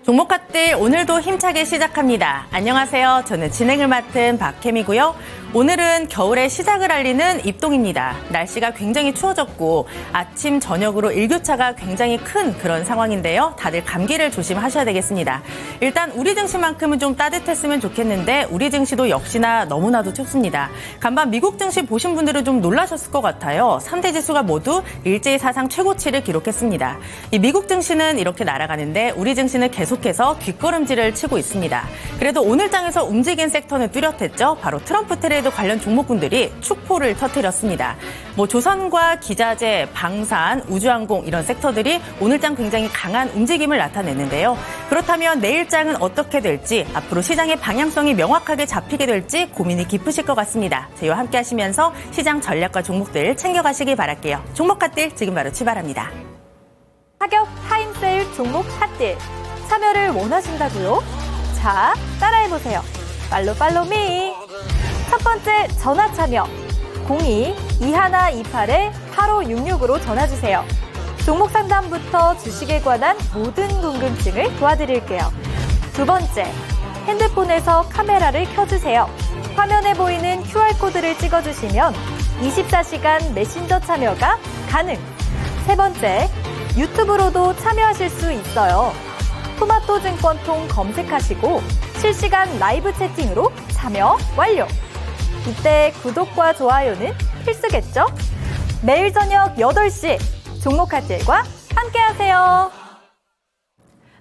종목갓들 오늘도 힘차게 시작합니다. 안녕하세요. 저는 진행을 맡은 박혜미고요. 오늘은 겨울의 시작을 알리는 입동입니다. 날씨가 굉장히 추워졌고 아침, 저녁으로 일교차가 굉장히 큰 그런 상황인데요. 다들 감기를 조심하셔야 되겠습니다. 일단 우리 증시만큼은 좀 따뜻했으면 좋겠는데 우리 증시도 역시나 너무나도 춥습니다. 간밤 미국 증시 보신 분들은 좀 놀라셨을 것 같아요. 3대 지수가 모두 일제히 사상 최고치를 기록했습니다. 이 미국 증시는 이렇게 날아가는데 우리 증시는 계속해서 뒷걸음질을 치고 있습니다. 그래도 오늘 장에서 움직인 섹터는 뚜렷했죠. 바로 트럼프 트레이드 관련 종목군들이 축포를 터뜨렸습니다. 조선과 기자재, 방산, 우주항공 이런 sek터들이 오늘장 굉장히 강한 움직임을 나타냈는데요. 그렇다면 내일장은 어떻게 될지, 앞으로 시장의 방향성이 명확하게 잡히게 될지 고민이 깊으실 것 같습니다. 저희와 함께 하시면서 시장 전략과 종목들 챙겨가시기 바랄게요. 종목갓들 지금 바로 출발합니다. 하격 타임세일 종목 핫딜 참여를 원하신다고요? 자, 따라해보세요. 팔로미. 첫 번째 전화 참여 02-2128-8566으로 전화주세요. 종목 상담부터 주식에 관한 모든 궁금증을 도와드릴게요. 두 번째, 핸드폰에서 카메라를 켜주세요. 화면에 보이는 QR코드를 찍어주시면 24시간 메신저 참여가 가능. 세 번째, 유튜브로도 참여하실 수 있어요. 토마토 증권통 검색하시고 실시간 라이브 채팅으로 참여 완료. 이때 구독과 좋아요는 필수겠죠? 매일 저녁 8시 종목갓들과 함께하세요.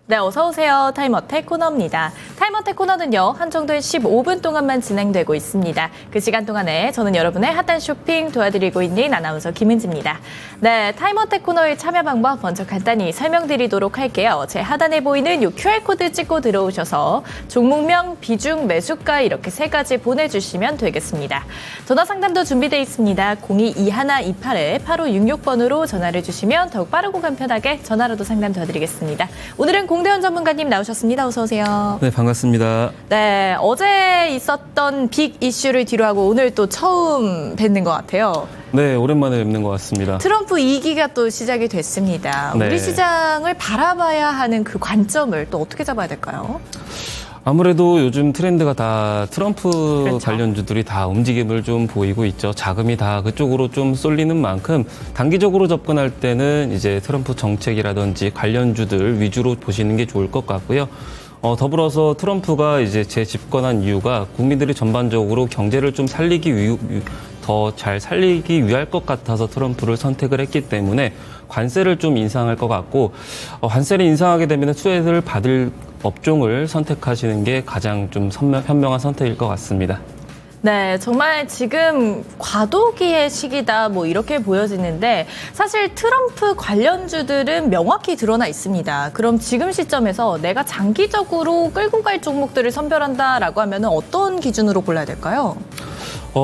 네, 어서 오세요. 타임어택 코너입니다. 타임어택 코너는요, 한정된 15분 동안만 진행되고 있습니다. 그 시간 동안에 저는 여러분의 핫한 쇼핑 도와드리고 있는 아나운서 김은지입니다. 네, 타임어택 코너의 참여 방법 먼저 간단히 설명드리도록 할게요. 제 하단에 보이는 이 QR코드 찍고 들어오셔서 종목명, 비중, 매수가 이렇게 세 가지 보내주시면 되겠습니다. 전화 상담도 준비되어 있습니다. 02-2128-8566번으로 전화를 주시면 더욱 빠르고 간편하게 전화로도 상담 도와드리겠습니다. 오늘은 공대현 전문가님 나오셨습니다. 어서 오세요. 네, 반갑습니다. 네, 어제 있었던 빅 이슈를 뒤로하고 오늘 또 처음 뵙는 것 같아요. 네, 오랜만에 뵙는 것 같습니다. 트럼프 2기가 또 시작이 됐습니다. 네. 우리 시장을 바라봐야 하는 그 관점을 또 어떻게 잡아야 될까요? 아무래도 요즘 트렌드가 다 트럼프 그렇죠. 관련주들이 다 움직임을 좀 보이고 있죠. 자금이 다 그쪽으로 좀 쏠리는 만큼 단기적으로 접근할 때는 이제 트럼프 정책이라든지 관련주들 위주로 보시는 게 좋을 것 같고요. 더불어서 트럼프가 이제 재집권한 이유가 국민들이 전반적으로 경제를 좀 살리기 더 잘 살리기 위할 것 같아서 트럼프를 선택을 했기 때문에 관세를 좀 인상할 것 같고, 관세를 인상하게 되면 수혜를 받을 업종을 선택하시는 게 가장 좀 현명한 선택일 것 같습니다. 네, 정말 지금 과도기의 시기다 이렇게 보여지는데 사실 트럼프 관련주들은 명확히 드러나 있습니다. 그럼 지금 시점에서 내가 장기적으로 끌고 갈 종목들을 선별한다라고 하면 어떤 기준으로 골라야 될까요?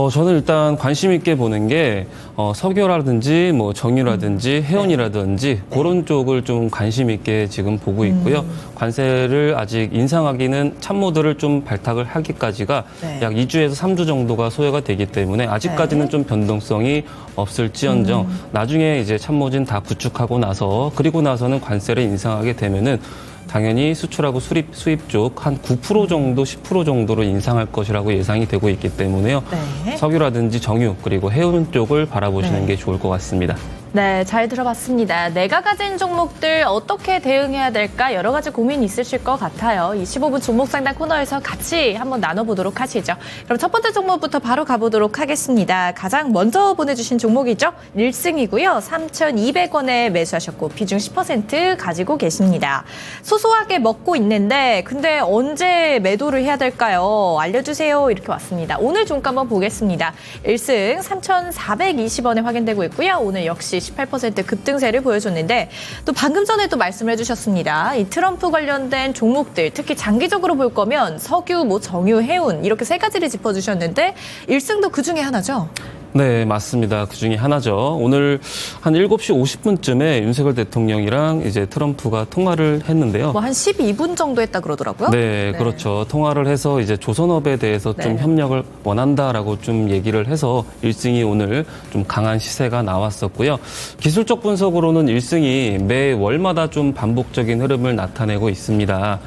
저는 일단 관심 있게 보는 게 석유라든지 정유라든지 해운이라든지 그런 쪽을 좀 관심 있게 지금 보고 있고요. 관세를 아직 인상하기는 참모들을 좀 발탁을 하기까지가 네. 약 2주에서 3주 정도가 소요가 되기 때문에 아직까지는 좀 변동성이 없을지언정 나중에 이제 참모진 다 구축하고 나서 그리고 나서는 관세를 인상하게 되면은 당연히 수출하고 수입 쪽 한 9% 정도, 10% 정도로 인상할 것이라고 예상이 되고 있기 때문에요. 네. 석유라든지 정유 그리고 해운 쪽을 바라보시는 게 좋을 것 같습니다. 네, 잘 들어봤습니다. 내가 가진 종목들 어떻게 대응해야 될까 여러 가지 고민이 있으실 것 같아요. 이 15분 종목 상담 코너에서 같이 한번 나눠보도록 하시죠. 그럼 첫 번째 종목부터 바로 가보도록 하겠습니다. 가장 먼저 보내주신 종목이죠. 1승이고요. 3,200원에 매수하셨고 비중 10% 가지고 계십니다. 소소하게 먹고 있는데 근데 언제 매도를 해야 될까요? 알려주세요. 이렇게 왔습니다. 오늘 종가 한번 보겠습니다. 1승 3,420원에 확인되고 있고요. 오늘 역시 18% 급등세를 보여줬는데 또 방금 전에 또 말씀을 해주셨습니다. 이 트럼프 관련된 종목들 특히 장기적으로 볼 거면 석유, 정유, 해운 이렇게 세 가지를 짚어주셨는데 1승도 그중에 하나죠? 네, 맞습니다. 그 중에 하나죠. 오늘 한 7시 50분쯤에 윤석열 대통령이랑 이제 트럼프가 통화를 했는데요. 뭐 한 12분 정도 했다 그러더라고요. 네, 그렇죠. 통화를 해서 이제 조선업에 대해서 좀 네. 협력을 원한다라고 좀 얘기를 해서 1승이 오늘 좀 강한 시세가 나왔었고요. 기술적 분석으로는 1승이 매 월마다 좀 반복적인 흐름을 나타내고 있습니다.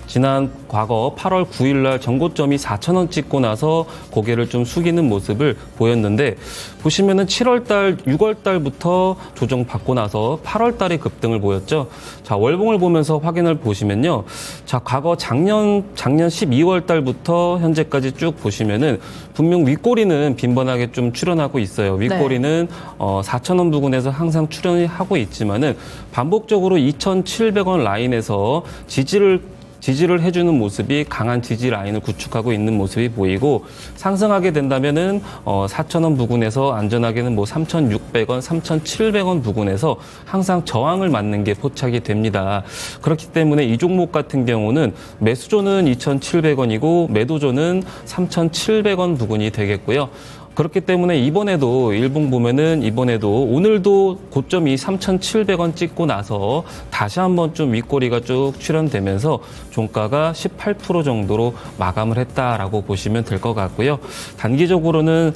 지난 과거 8월 9일 날 전고점이 4,000원 찍고 나서 고개를 좀 숙이는 모습을 보였는데 보시면은 7월 달, 6월 달부터 조정 받고 나서 8월 달에 급등을 보였죠. 자, 월봉을 보면서 확인을 보시면요. 자, 과거 작년 12월 달부터 현재까지 쭉 보시면은 분명 윗꼬리는 빈번하게 좀 출현하고 있어요. 윗꼬리는 4,000원 부근에서 항상 출현하고 있지만은 반복적으로 2,700원 라인에서 지지를 해주는 모습이 강한 지지 라인을 구축하고 있는 모습이 보이고 상승하게 된다면은 4,000원 부근에서 안전하게는 뭐 3,600원, 3,700원 부근에서 항상 저항을 맞는 게 포착이 됩니다. 그렇기 때문에 이 종목 같은 경우는 매수조는 2,700원이고 매도조는 3,700원 부근이 되겠고요. 그렇기 때문에 이번에도 일봉 보면은 이번에도 오늘도 고점이 3,700원 찍고 나서 다시 한번 좀 윗꼬리가 쭉 출현되면서 종가가 18% 정도로 마감을 했다라고 보시면 될 것 같고요. 단기적으로는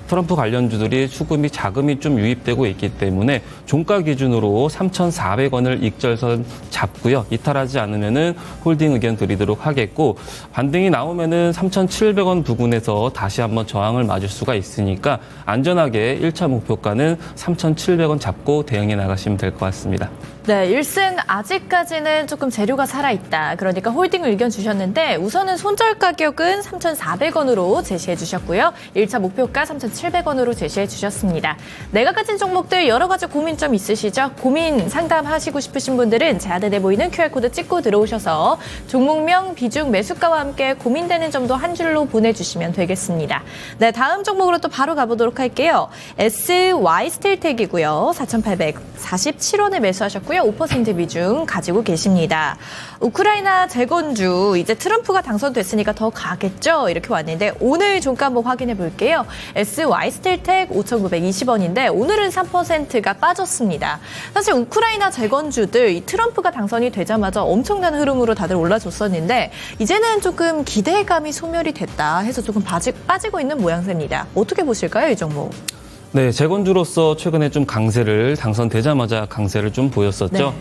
트럼프 관련주들이 수급이 자금이 좀 유입되고 있기 때문에 종가 기준으로 3,400원을 익절선 잡고요. 이탈하지 않으면은 홀딩 의견 드리도록 하겠고 반등이 나오면은 3,700원 부근에서 다시 한번 저항을 맞을 수가 있으니까 안전하게 1차 목표가는 3,700원 잡고 대응해 나가시면 될 것 같습니다. 네, 1승 아직까지는 조금 재료가 살아있다. 그러니까 홀딩 의견 주셨는데 우선은 손절 가격은 3,400원으로 제시해 주셨고요. 1차 목표가 3,700원으로 제시해 주셨습니다. 내가 가진 종목들 여러 가지 고민점 있으시죠? 고민 상담하시고 싶으신 분들은 제 하단에 보이는 QR코드 찍고 들어오셔서 종목명, 비중, 매수가와 함께 고민되는 점도 한 줄로 보내주시면 되겠습니다. 네, 다음 종목으로 또 바로 가보도록 할게요. SY 스틸텍이고요. 4,847원에 매수하셨고요. 5% 비중 가지고 계십니다. 우크라이나 재건주 이제 트럼프가 당선됐으니까 더 가겠죠? 이렇게 왔는데 오늘 종가 한번 확인해 볼게요. SY 스틸텍 5,920원인데 오늘은 3%가 빠졌습니다. 사실 우크라이나 재건주들 이 트럼프가 당선이 되자마자 엄청난 흐름으로 다들 올라줬었는데 이제는 조금 기대감이 소멸이 됐다 해서 조금 빠지고 있는 모양새입니다. 어떻게 보실까요, 이 종목? 네, 재건주로서 최근에 좀 당선되자마자 강세를 좀 보였었죠. 네.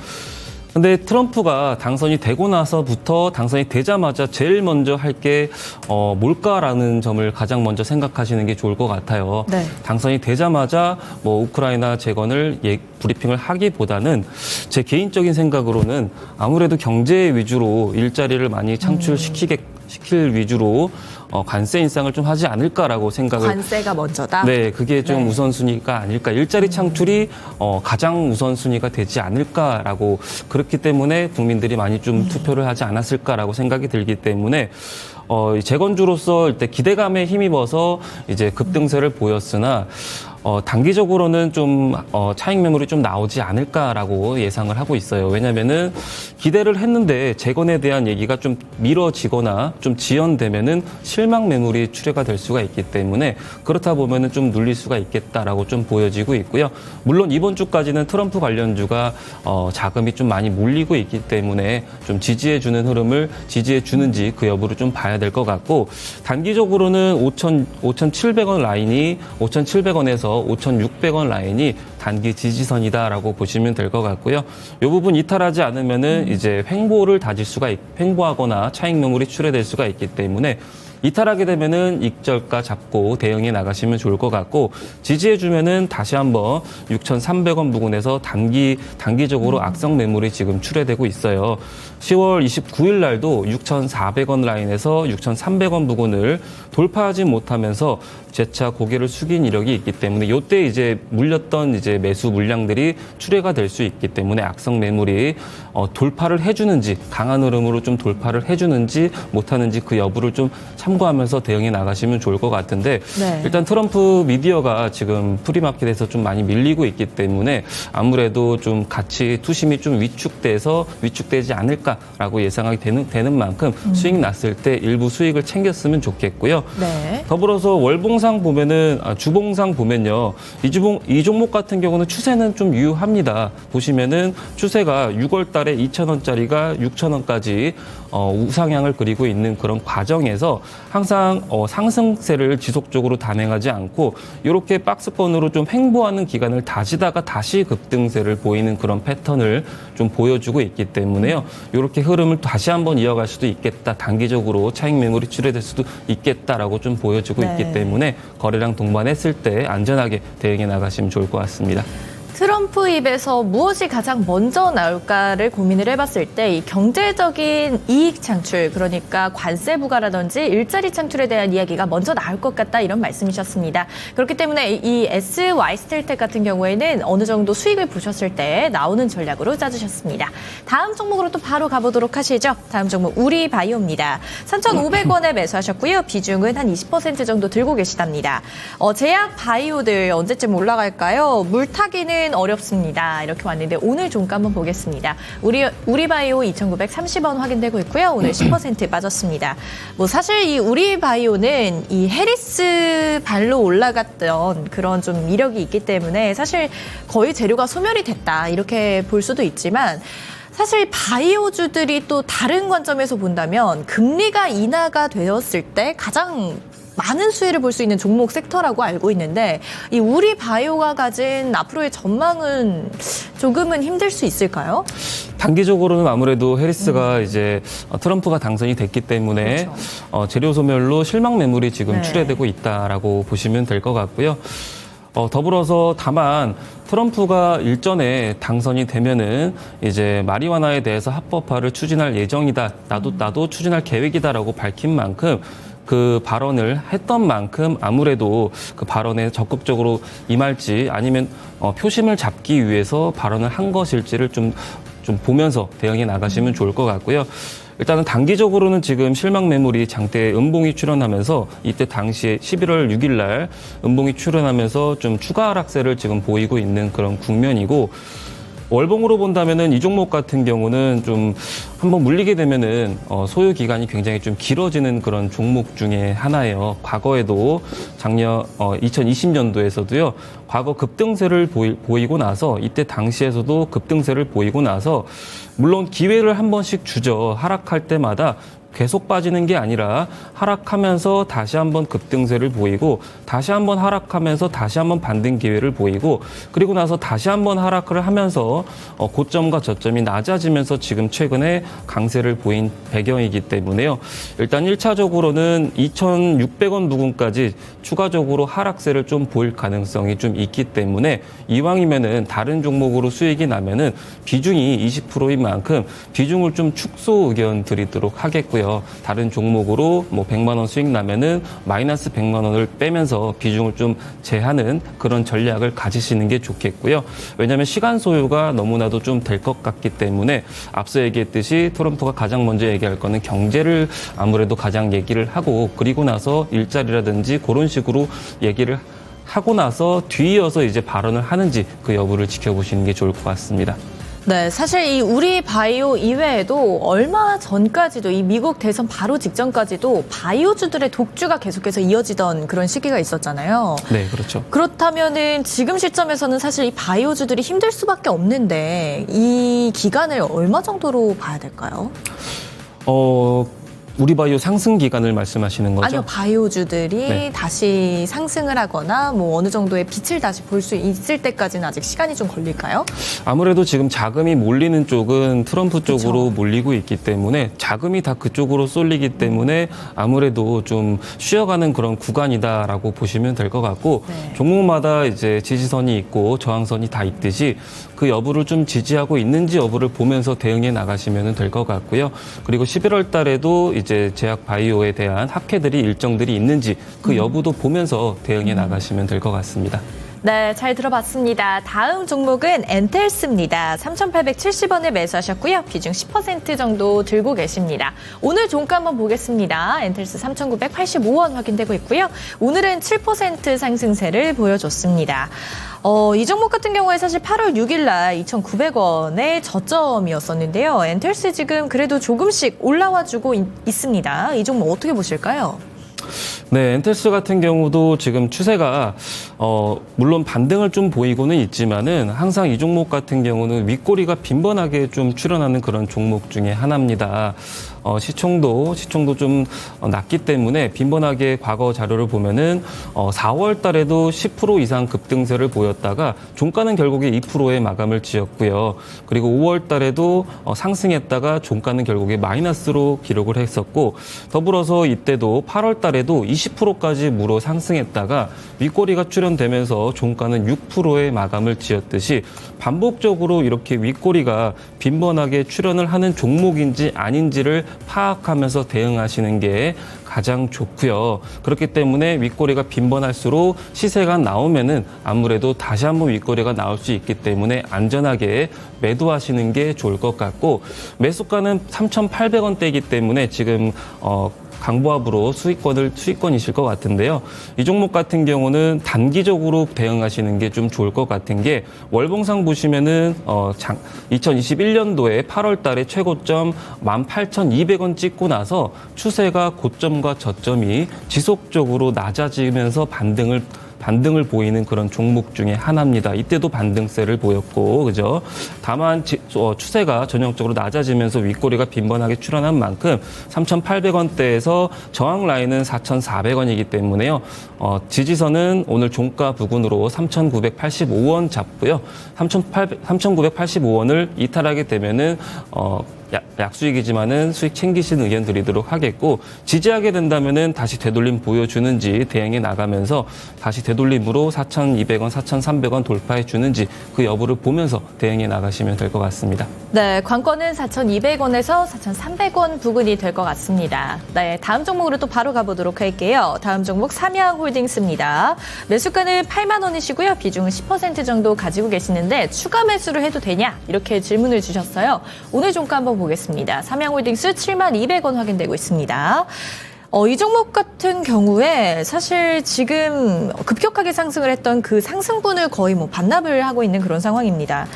근데 트럼프가 당선이 되고 나서부터 당선이 되자마자 제일 먼저 할 게 뭘까라는 점을 가장 먼저 생각하시는 게 좋을 것 같아요. 네. 당선이 되자마자 뭐 우크라이나 재건을 브리핑을 하기보다는 제 개인적인 생각으로는 아무래도 경제 위주로 일자리를 많이 창출시킬 위주로 관세 인상을 좀 하지 않을까라고 생각을. 관세가 먼저다? 네, 그게 좀 네. 우선순위가 아닐까. 일자리 창출이 가장 우선순위가 되지 않을까라고 그렇기 때문에 국민들이 많이 좀 투표를 하지 않았을까라고 생각이 들기 때문에 재건주로서 일단 기대감에 힘입어서 이제 급등세를 보였으나 단기적으로는 좀 차익 매물이 좀 나오지 않을까라고 예상을 하고 있어요. 왜냐면은 기대를 했는데 재건에 대한 얘기가 좀 미뤄지거나 좀 지연되면은 실망 매물이 출회가 될 수가 있기 때문에 그렇다 보면은 좀 눌릴 수가 있겠다라고 좀 보여지고 있고요. 물론 이번 주까지는 트럼프 관련주가 자금이 좀 많이 몰리고 있기 때문에 좀 지지해 주는지 그 여부를 좀 봐야 될 것 같고 단기적으로는 5,700원 라인이 5,700원에서 5,600원 라인이 단기 지지선이다라고 보시면 될 것 같고요. 이 부분 이탈하지 않으면은 이제 횡보하거나 차익 매물이 출회될 수가 있기 때문에 이탈하게 되면은 익절가 잡고 대응해 나가시면 좋을 것 같고 지지해주면은 다시 한번 6,300원 부근에서 단기적으로 악성 매물이 지금 출회되고 있어요. 10월 29일 날도 6,400원 라인에서 6,300원 부근을 돌파하지 못하면서 재차 고개를 숙인 이력이 있기 때문에 이때 이제 물렸던 이제 매수 물량들이 출회가 될 수 있기 때문에 악성 매물이 돌파를 해주는지 강한 흐름으로 좀 돌파를 해주는지 못하는지 그 여부를 좀 참고하면서 대응해 나가시면 좋을 것 같은데 네. 일단 트럼프 미디어가 지금 프리마켓에서 좀 많이 밀리고 있기 때문에 아무래도 좀 가치 투심이 좀 위축되지 않을까라고 예상하게 되는 만큼 수익 났을 때 일부 수익을 챙겼으면 좋겠고요. 네. 더불어서 월봉상 보면은 주봉상 보면요. 이 종목 같은 경우는 추세는 좀 유효합니다. 보시면은 추세가 6월 달에 2,000원짜리가 6,000원까지 우상향을 그리고 있는 그런 과정에서 항상 상승세를 지속적으로 단행하지 않고 이렇게 박스권으로 좀 횡보하는 기간을 다지다가 다시 급등세를 보이는 그런 패턴을 좀 보여주고 있기 때문에요. 이렇게 흐름을 다시 한번 이어갈 수도 있겠다. 단기적으로 차익 매물이 출회될 수도 있겠다라고 좀 보여주고 네. 있기 때문에 거래량 동반했을 때 안전하게 대응해 나가시면 좋을 것 같습니다. 트럼프 입에서 무엇이 가장 먼저 나올까를 고민을 해봤을 때 이 경제적인 이익 창출, 그러니까 관세 부과라든지 일자리 창출에 대한 이야기가 먼저 나올 것 같다 이런 말씀이셨습니다. 그렇기 때문에 이 SY스틸텍 같은 경우에는 어느 정도 수익을 보셨을 때 나오는 전략으로 짜주셨습니다. 다음 종목으로 또 바로 가보도록 하시죠. 다음 종목 우리바이오입니다. 3,500원에 매수하셨고요. 비중은 한 20% 정도 들고 계시답니다. 제약 바이오들 언제쯤 올라갈까요? 물타기는 어렵습니다. 이렇게 왔는데 오늘 종가 한번 보겠습니다. 우리바이오 2,930원 확인되고 있고요. 오늘 10% 빠졌습니다. 사실 이 우리바이오는 이 해리스 발로 올라갔던 그런 좀 이력이 있기 때문에 사실 거의 재료가 소멸이 됐다 이렇게 볼 수도 있지만 사실 바이오주들이 또 다른 관점에서 본다면 금리가 인하가 되었을 때 가장 많은 수혜를 볼 수 있는 종목 섹터라고 알고 있는데 이 우리 바이오가 가진 앞으로의 전망은 조금은 힘들 수 있을까요? 단기적으로는 아무래도 해리스가 이제 트럼프가 당선이 됐기 때문에 그렇죠. 재료 소멸로 실망 매물이 지금 네. 출회되고 있다라고 보시면 될 것 같고요. 더불어서 다만 트럼프가 일전에 당선이 되면은 이제 마리화나에 대해서 합법화를 추진할 예정이다. 나도 추진할 계획이다라고 밝힌 만큼 그 발언을 했던 만큼 아무래도 그 발언에 적극적으로 임할지 아니면 표심을 잡기 위해서 발언을 한 것일지를 좀 보면서 대응해 나가시면 좋을 것 같고요. 일단은 단기적으로는 지금 실망 매물이 장대에 음봉이 출현하면서 이때 당시에 11월 6일 날 음봉이 출현하면서 좀 추가 하락세를 지금 보이고 있는 그런 국면이고 월봉으로 본다면은 이 종목 같은 경우는 좀 한번 물리게 되면은 소요 기간이 굉장히 좀 길어지는 그런 종목 중에 하나예요. 과거에도 작년 2020년도에서도요. 과거 급등세를 보이고 나서 이때 당시에서도 급등세를 보이고 나서 물론 기회를 한 번씩 주죠. 하락할 때마다 계속 빠지는 게 아니라 하락하면서 다시 한번 급등세를 보이고 다시 한번 하락하면서 다시 한번 반등 기회를 보이고 그리고 나서 다시 한번 하락을 하면서 고점과 저점이 낮아지면서 지금 최근에 강세를 보인 배경이기 때문에요. 일단 1차적으로는 2,600원 부근까지 추가적으로 하락세를 좀 보일 가능성이 좀 있기 때문에 이왕이면은 다른 종목으로 수익이 나면은 비중이 20%인 만큼 비중을 좀 축소 의견 드리도록 하겠고요. 다른 종목으로 100만 원 수익 나면은 마이너스 100만 원을 빼면서 비중을 좀 제하는 그런 전략을 가지시는 게 좋겠고요. 왜냐하면 시간 소요가 너무나도 좀 될 것 같기 때문에 앞서 얘기했듯이 트럼프가 가장 먼저 얘기할 거는 경제를 아무래도 가장 얘기를 하고 그리고 나서 일자리라든지 그런 식으로 얘기를 하고 나서 뒤이어서 이제 발언을 하는지 그 여부를 지켜보시는 게 좋을 것 같습니다. 네, 사실 이 우리 바이오 이외에도 얼마 전까지도 이 미국 대선 바로 직전까지도 바이오주들의 독주가 계속해서 이어지던 그런 시기가 있었잖아요. 네, 그렇죠. 그렇다면은 지금 시점에서는 사실 이 바이오주들이 힘들 수밖에 없는데 이 기간을 얼마 정도로 봐야 될까요? 우리 바이오 상승 기간을 말씀하시는 거죠? 아니요, 바이오주들이 네. 다시 상승을 하거나 어느 정도의 빛을 다시 볼 수 있을 때까지는 아직 시간이 좀 걸릴까요? 아무래도 지금 자금이 몰리는 쪽은 트럼프 쪽으로 그쵸. 몰리고 있기 때문에 자금이 다 그쪽으로 쏠리기 때문에 아무래도 좀 쉬어가는 그런 구간이다라고 보시면 될 것 같고 네. 종목마다 이제 지지선이 있고 저항선이 다 있듯이 그 여부를 좀 지지하고 있는지 여부를 보면서 대응해 나가시면 될 것 같고요. 그리고 11월 달에도 이제 제약 바이오에 대한 학회들이 일정들이 있는지 그 여부도 보면서 대응해 나가시면 될 것 같습니다. 네, 잘 들어봤습니다. 다음 종목은 엔텔스입니다. 3,870원에 매수하셨고요. 비중 10% 정도 들고 계십니다. 오늘 종가 한번 보겠습니다. 엔텔스 3,985원 확인되고 있고요. 오늘은 7% 상승세를 보여줬습니다. 이 종목 같은 경우에 사실 8월 6일 날 2,900원의 저점이었었는데요. 엔텔스 지금 그래도 조금씩 올라와주고 있습니다. 이 종목 어떻게 보실까요? 네, 엔텔스 같은 경우도 지금 추세가 물론 반등을 좀 보이고는 있지만은 항상 이 종목 같은 경우는 윗꼬리가 빈번하게 좀 출현하는 그런 종목 중에 하나입니다. 시총도 좀 낮기 때문에 빈번하게 과거 자료를 보면은 4월 달에도 10% 이상 급등세를 보였다가 종가는 결국에 2%의 마감을 지었고요. 그리고 5월 달에도 상승했다가 종가는 결국에 마이너스로 기록을 했었고, 더불어서 이때도 8월 달에도 20%까지 무려 상승했다가 윗꼬리가 출현되면서 종가는 6%의 마감을 지었듯이 반복적으로 이렇게 윗꼬리가 빈번하게 출현을 하는 종목인지 아닌지를 파악하면서 대응하시는 게 가장 좋고요. 그렇기 때문에 윗꼬리가 빈번할수록 시세가 나오면은 아무래도 다시 한번 윗꼬리가 나올 수 있기 때문에 안전하게 매도하시는 게 좋을 것 같고, 매수가는 3,800원대이기 때문에 지금 강보합으로 수익권이실 것 같은데요. 이 종목 같은 경우는 단기적으로 대응하시는 게 좀 좋을 것 같은 게, 월봉상 보시면은 2021년도에 8월 달에 최고점 18,200원 찍고 나서 추세가 고점과 저점이 지속적으로 낮아지면서 반등을 보이는 그런 종목 중에 하나입니다. 이때도 반등세를 보였고, 그죠? 다만 추세가 전형적으로 낮아지면서 윗꼬리가 빈번하게 출현한 만큼 3,800원대에서 저항 라인은 4,400원이기 때문에요. 지지선은 오늘 종가 부근으로 3,985원 잡고요. 3,985원을 이탈하게 되면은 약수익이지만은 수익 챙기시는 의견 드리도록 하겠고, 지지하게 된다면은 다시 되돌림 보여주는지 대응해 나가면서 다시 되돌림으로 4,200원, 4,300원 돌파해 주는지 그 여부를 보면서 대응해 나가시면 될 것 같습니다. 네, 관건은 4,200원에서 4,300원 부근이 될 것 같습니다. 네, 다음 종목으로 또 바로 가보도록 할게요. 다음 종목 삼양홀딩스입니다. 매수가는 8만 원이시고요. 비중은 10% 정도 가지고 계시는데 추가 매수를 해도 되냐? 이렇게 질문을 주셨어요. 오늘 종가 한번 보겠습니다. 삼양홀딩스 7만 200원 확인되고 있습니다. 이 종목 같은 경우에 사실 지금 급격하게 상승을 했던 그 상승분을 거의 반납을 하고 있는 그런 상황입니다.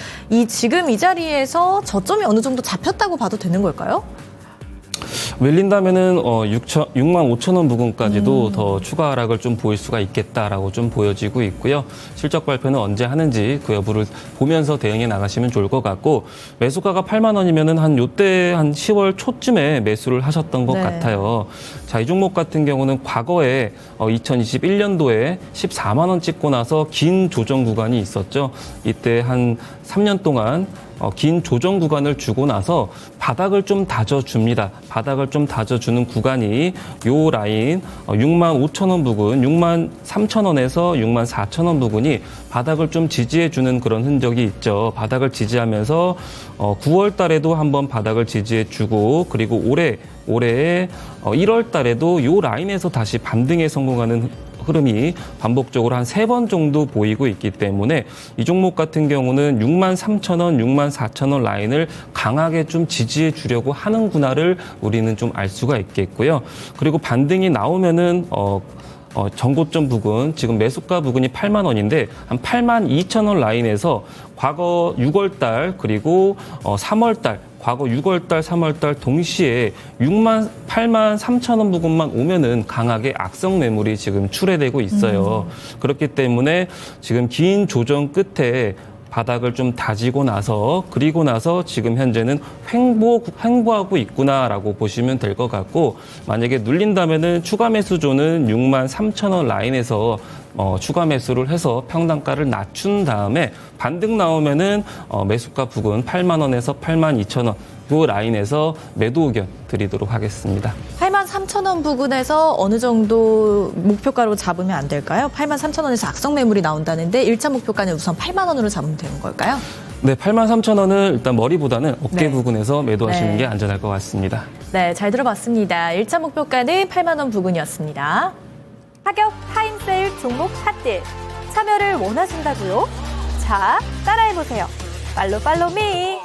지금 이 자리에서 저점이 어느 정도 잡혔다고 봐도 되는 걸까요? 밀린다면은 6만 5천 원 부근까지도 더 추가 하락을 좀 보일 수가 있겠다라고 좀 보여지고 있고요. 실적 발표는 언제 하는지 그 여부를 보면서 대응해 나가시면 좋을 것 같고, 매수가가 8만 원이면은 한 10월 초쯤에 매수를 하셨던 것 같아요. 자, 이 종목 같은 경우는 과거에 2021년도에 14만 원 찍고 나서 긴 조정 구간이 있었죠. 이때 한 3년 동안 긴 조정 구간을 주고 나서 바닥을 좀 다져줍니다. 바닥을 좀 다져주는 구간이 요 라인 6만 5천 원 부근, 6만 3천 원에서 6만 4천 원 부근이 바닥을 좀 지지해주는 그런 흔적이 있죠. 바닥을 지지하면서 9월 달에도 한번 바닥을 지지해주고, 그리고 올해 1월 달에도 요 라인에서 다시 반등에 성공하는 흐름이 반복적으로 한 3번 정도 보이고 있기 때문에 이 종목 같은 경우는 6만 3천 원, 6만 4천 원 라인을 강하게 좀 지지해 주려고 하는구나를 우리는 좀 알 수가 있겠고요. 그리고 반등이 나오면은 전고점 부근, 지금 매수가 부근이 8만 원인데 한 8만 2천 원 라인에서 과거 6월 달 그리고 3월 달, 과거 6월 달, 3월 달 동시에 8만 3천 원 부근만 오면은 강하게 악성 매물이 지금 출회되고 있어요. 그렇기 때문에 지금 긴 조정 끝에 바닥을 좀 다지고 나서, 그리고 나서 지금 현재는 횡보하고 있구나라고 보시면 될 것 같고, 만약에 눌린다면은 추가 매수조는 6만 3천 원 라인에서 추가 매수를 해서 평단가를 낮춘 다음에 반등 나오면은 매수가 부근 8만 원에서 8만 2천 원 그 라인에서 매도 의견 드리도록 하겠습니다. 8만 3천 원 부근에서 어느 정도 목표가로 잡으면 안 될까요? 8만 3천 원에서 악성 매물이 나온다는데 1차 목표가는 우선 8만 원으로 잡으면 되는 걸까요? 네, 8만 3천 원은 일단 머리보다는 어깨 부근에서 매도하시는 게 안전할 것 같습니다. 네, 잘 들어봤습니다. 1차 목표가는 8만 원 부근이었습니다. 가격 타임세일 종목 핫딜. 참여를 원하신다고요? 자, 따라해보세요. 팔로우 미.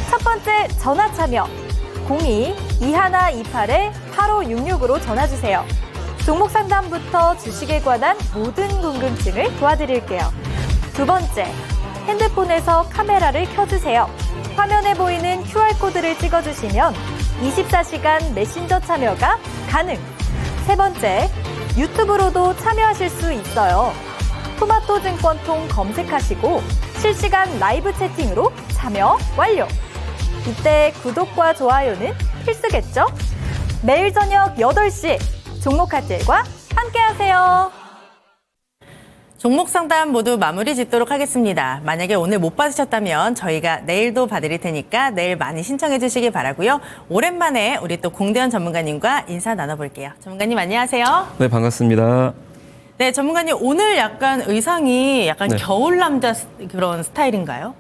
첫 번째 전화 참여. 02-2128-8566으로 전화주세요. 종목 상담부터 주식에 관한 모든 궁금증을 도와드릴게요. 두 번째, 핸드폰에서 카메라를 켜주세요. 화면에 보이는 QR코드를 찍어주시면 24시간 메신저 참여가 가능. 세 번째, 유튜브로도 참여하실 수 있어요. 토마토증권통 검색하시고 실시간 라이브 채팅으로 참여 완료. 이때 구독과 좋아요는 필수겠죠? 매일 저녁 8시 종목카til과 함께하세요. 종목 상담 모두 마무리 짓도록 하겠습니다. 만약에 오늘 못 받으셨다면 저희가 내일도 봐드릴 테니까 내일 많이 신청해 주시기 바라고요. 오랜만에 우리 또 공대현 전문가님과 인사 나눠볼게요. 전문가님 안녕하세요. 네, 반갑습니다. 네, 전문가님 오늘 약간 의상이 약간 네. 겨울 남자 그런 스타일인가요?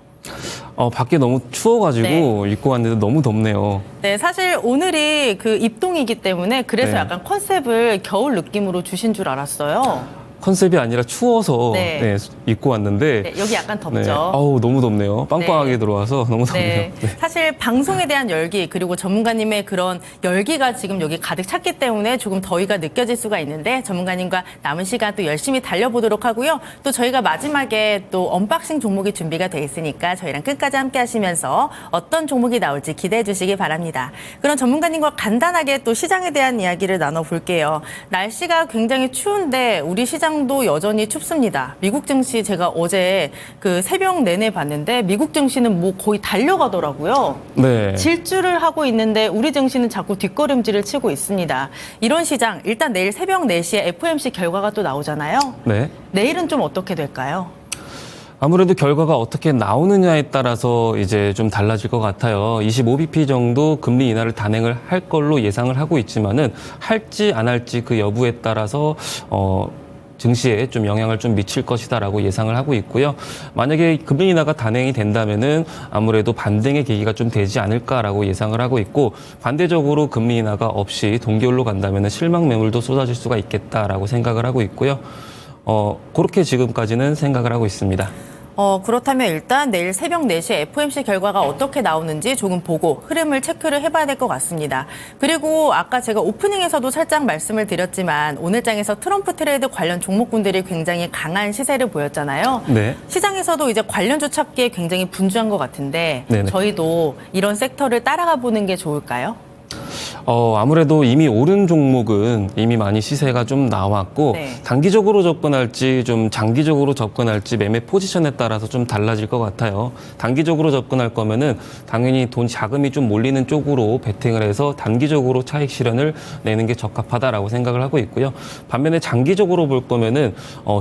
밖에 너무 추워가지고 입고 왔는데 너무 덥네요. 네, 사실 오늘이 그 입동이기 때문에 그래서 네. 약간 컨셉을 겨울 느낌으로 주신 줄 알았어요. 컨셉이 아니라 추워서 네. 입고 왔는데 네, 여기 약간 덥죠. 네. 아우 너무 덥네요. 빵빵하게 네. 들어와서 너무 덥네요. 네. 네. 사실 방송에 대한 열기 그리고 전문가님의 그런 열기가 지금 여기 가득 찼기 때문에 조금 더위가 느껴질 수가 있는데 전문가님과 남은 시간 또 열심히 달려보도록 하고요. 또 저희가 마지막에 또 언박싱 종목이 준비가 돼 있으니까 저희랑 끝까지 함께 하시면서 어떤 종목이 나올지 기대해 주시기 바랍니다. 그럼 전문가님과 간단하게 또 시장에 대한 이야기를 나눠볼게요. 날씨가 굉장히 추운데 우리 시장도 여전히 춥습니다. 미국 증시 제가 어제 그 새벽 내내 봤는데 미국 증시는 뭐 거의 달려가더라고요. 네. 질주를 하고 있는데 우리 증시는 자꾸 뒷걸음질을 치고 있습니다. 이런 시장 일단 내일 새벽 4시에 FOMC 결과가 또 나오잖아요. 네. 내일은 좀 어떻게 될까요? 아무래도 결과가 어떻게 나오느냐에 따라서 이제 좀 달라질 것 같아요. 25bp 정도 금리 인하를 단행을 할 걸로 예상을 하고 있지만은 할지 안 할지 그 여부에 따라서 증시에 좀 영향을 좀 미칠 것이다라고 예상을 하고 있고요. 만약에 금리 인하가 단행이 된다면은 아무래도 반등의 계기가 좀 되지 않을까라고 예상을 하고 있고 반대적으로 금리 인하가 없이 동기올로 간다면은 실망 매물도 쏟아질 수가 있겠다라고 생각을 하고 있고요. 그렇게 지금까지는 생각을 하고 있습니다. 그렇다면 일단 내일 새벽 4시에 FOMC 결과가 어떻게 나오는지 조금 보고 흐름을 체크를 해봐야 될 것 같습니다. 그리고 아까 제가 오프닝에서도 살짝 말씀을 드렸지만 오늘 장에서 트럼프 트레이드 관련 종목군들이 굉장히 강한 시세를 보였잖아요. 네. 시장에서도 이제 관련주 찾기에 굉장히 분주한 것 같은데 네네. 저희도 이런 섹터를 따라가 보는 게 좋을까요? 아무래도 이미 오른 종목은 이미 많이 시세가 좀 나왔고 네. 단기적으로 접근할지 좀 장기적으로 접근할지 매매 포지션에 따라서 좀 달라질 것 같아요. 단기적으로 접근할 거면은 당연히 자금이 좀 몰리는 쪽으로 베팅을 해서 단기적으로 차익 실현을 내는 게 적합하다라고 생각을 하고 있고요. 반면에 장기적으로 볼 거면은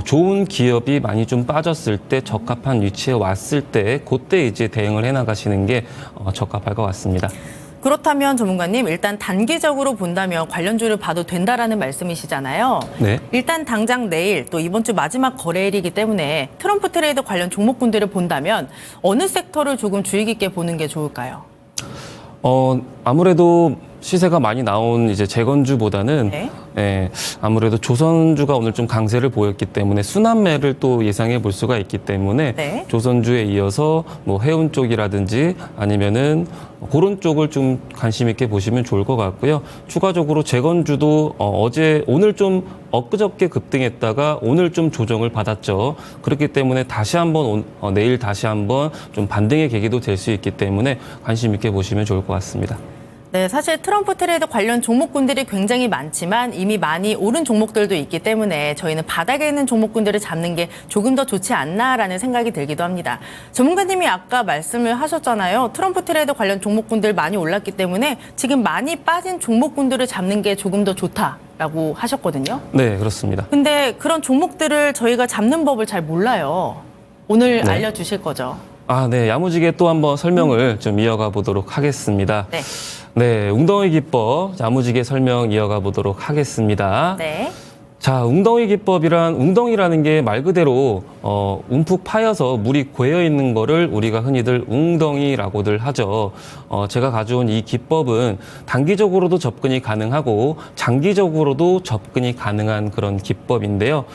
좋은 기업이 많이 좀 빠졌을 때 적합한 위치에 왔을 때 그때 이제 대응을 해 나가시는 게 적합할 것 같습니다. 그렇다면 전문가님 일단 단기적으로 본다면 관련주를 봐도 된다라는 말씀이시잖아요. 네. 일단 당장 내일 또 이번 주 마지막 거래일이기 때문에 트럼프 트레이드 관련 종목군들을 본다면 어느 섹터를 조금 주의 깊게 보는 게 좋을까요? 아무래도 시세가 많이 나온 이제 재건주보다는 네. 아무래도 조선주가 오늘 좀 강세를 보였기 때문에 순환매를 또 예상해 볼 수가 있기 때문에 네. 조선주에 이어서 뭐 해운 쪽이라든지 아니면은 그런 쪽을 좀 관심 있게 보시면 좋을 것 같고요. 추가적으로 재건주도 오늘 좀 엊그저께 급등했다가 오늘 좀 조정을 받았죠. 그렇기 때문에 다시 한번 내일 다시 한번 좀 반등의 계기도 될 수 있기 때문에 관심 있게 보시면 좋을 것 같습니다. 네, 사실 트럼프 트레이드 관련 종목군들이 굉장히 많지만 이미 많이 오른 종목들도 있기 때문에 저희는 바닥에 있는 종목군들을 잡는 게 조금 더 좋지 않나라는 생각이 들기도 합니다. 전문가님이 아까 말씀을 하셨잖아요. 트럼프 트레이드 관련 종목군들 많이 올랐기 때문에 지금 많이 빠진 종목군들을 잡는 게 조금 더 좋다라고 하셨거든요. 네, 그렇습니다. 근데 그런 종목들을 저희가 잡는 법을 잘 몰라요. 오늘 네. 알려주실 거죠? 네. 야무지게 또 한번 설명을 좀 이어가 보도록 하겠습니다. 네. 네, 웅덩이 기법 야무지게 설명 이어가 보도록 하겠습니다. 네. 자, 웅덩이 기법이란 웅덩이라는 게 말 그대로 움푹 파여서 물이 고여 있는 거를 우리가 흔히들 웅덩이라고들 하죠. 제가 가져온 이 기법은 단기적으로도 접근이 가능하고 장기적으로도 접근이 가능한 그런 기법인데요.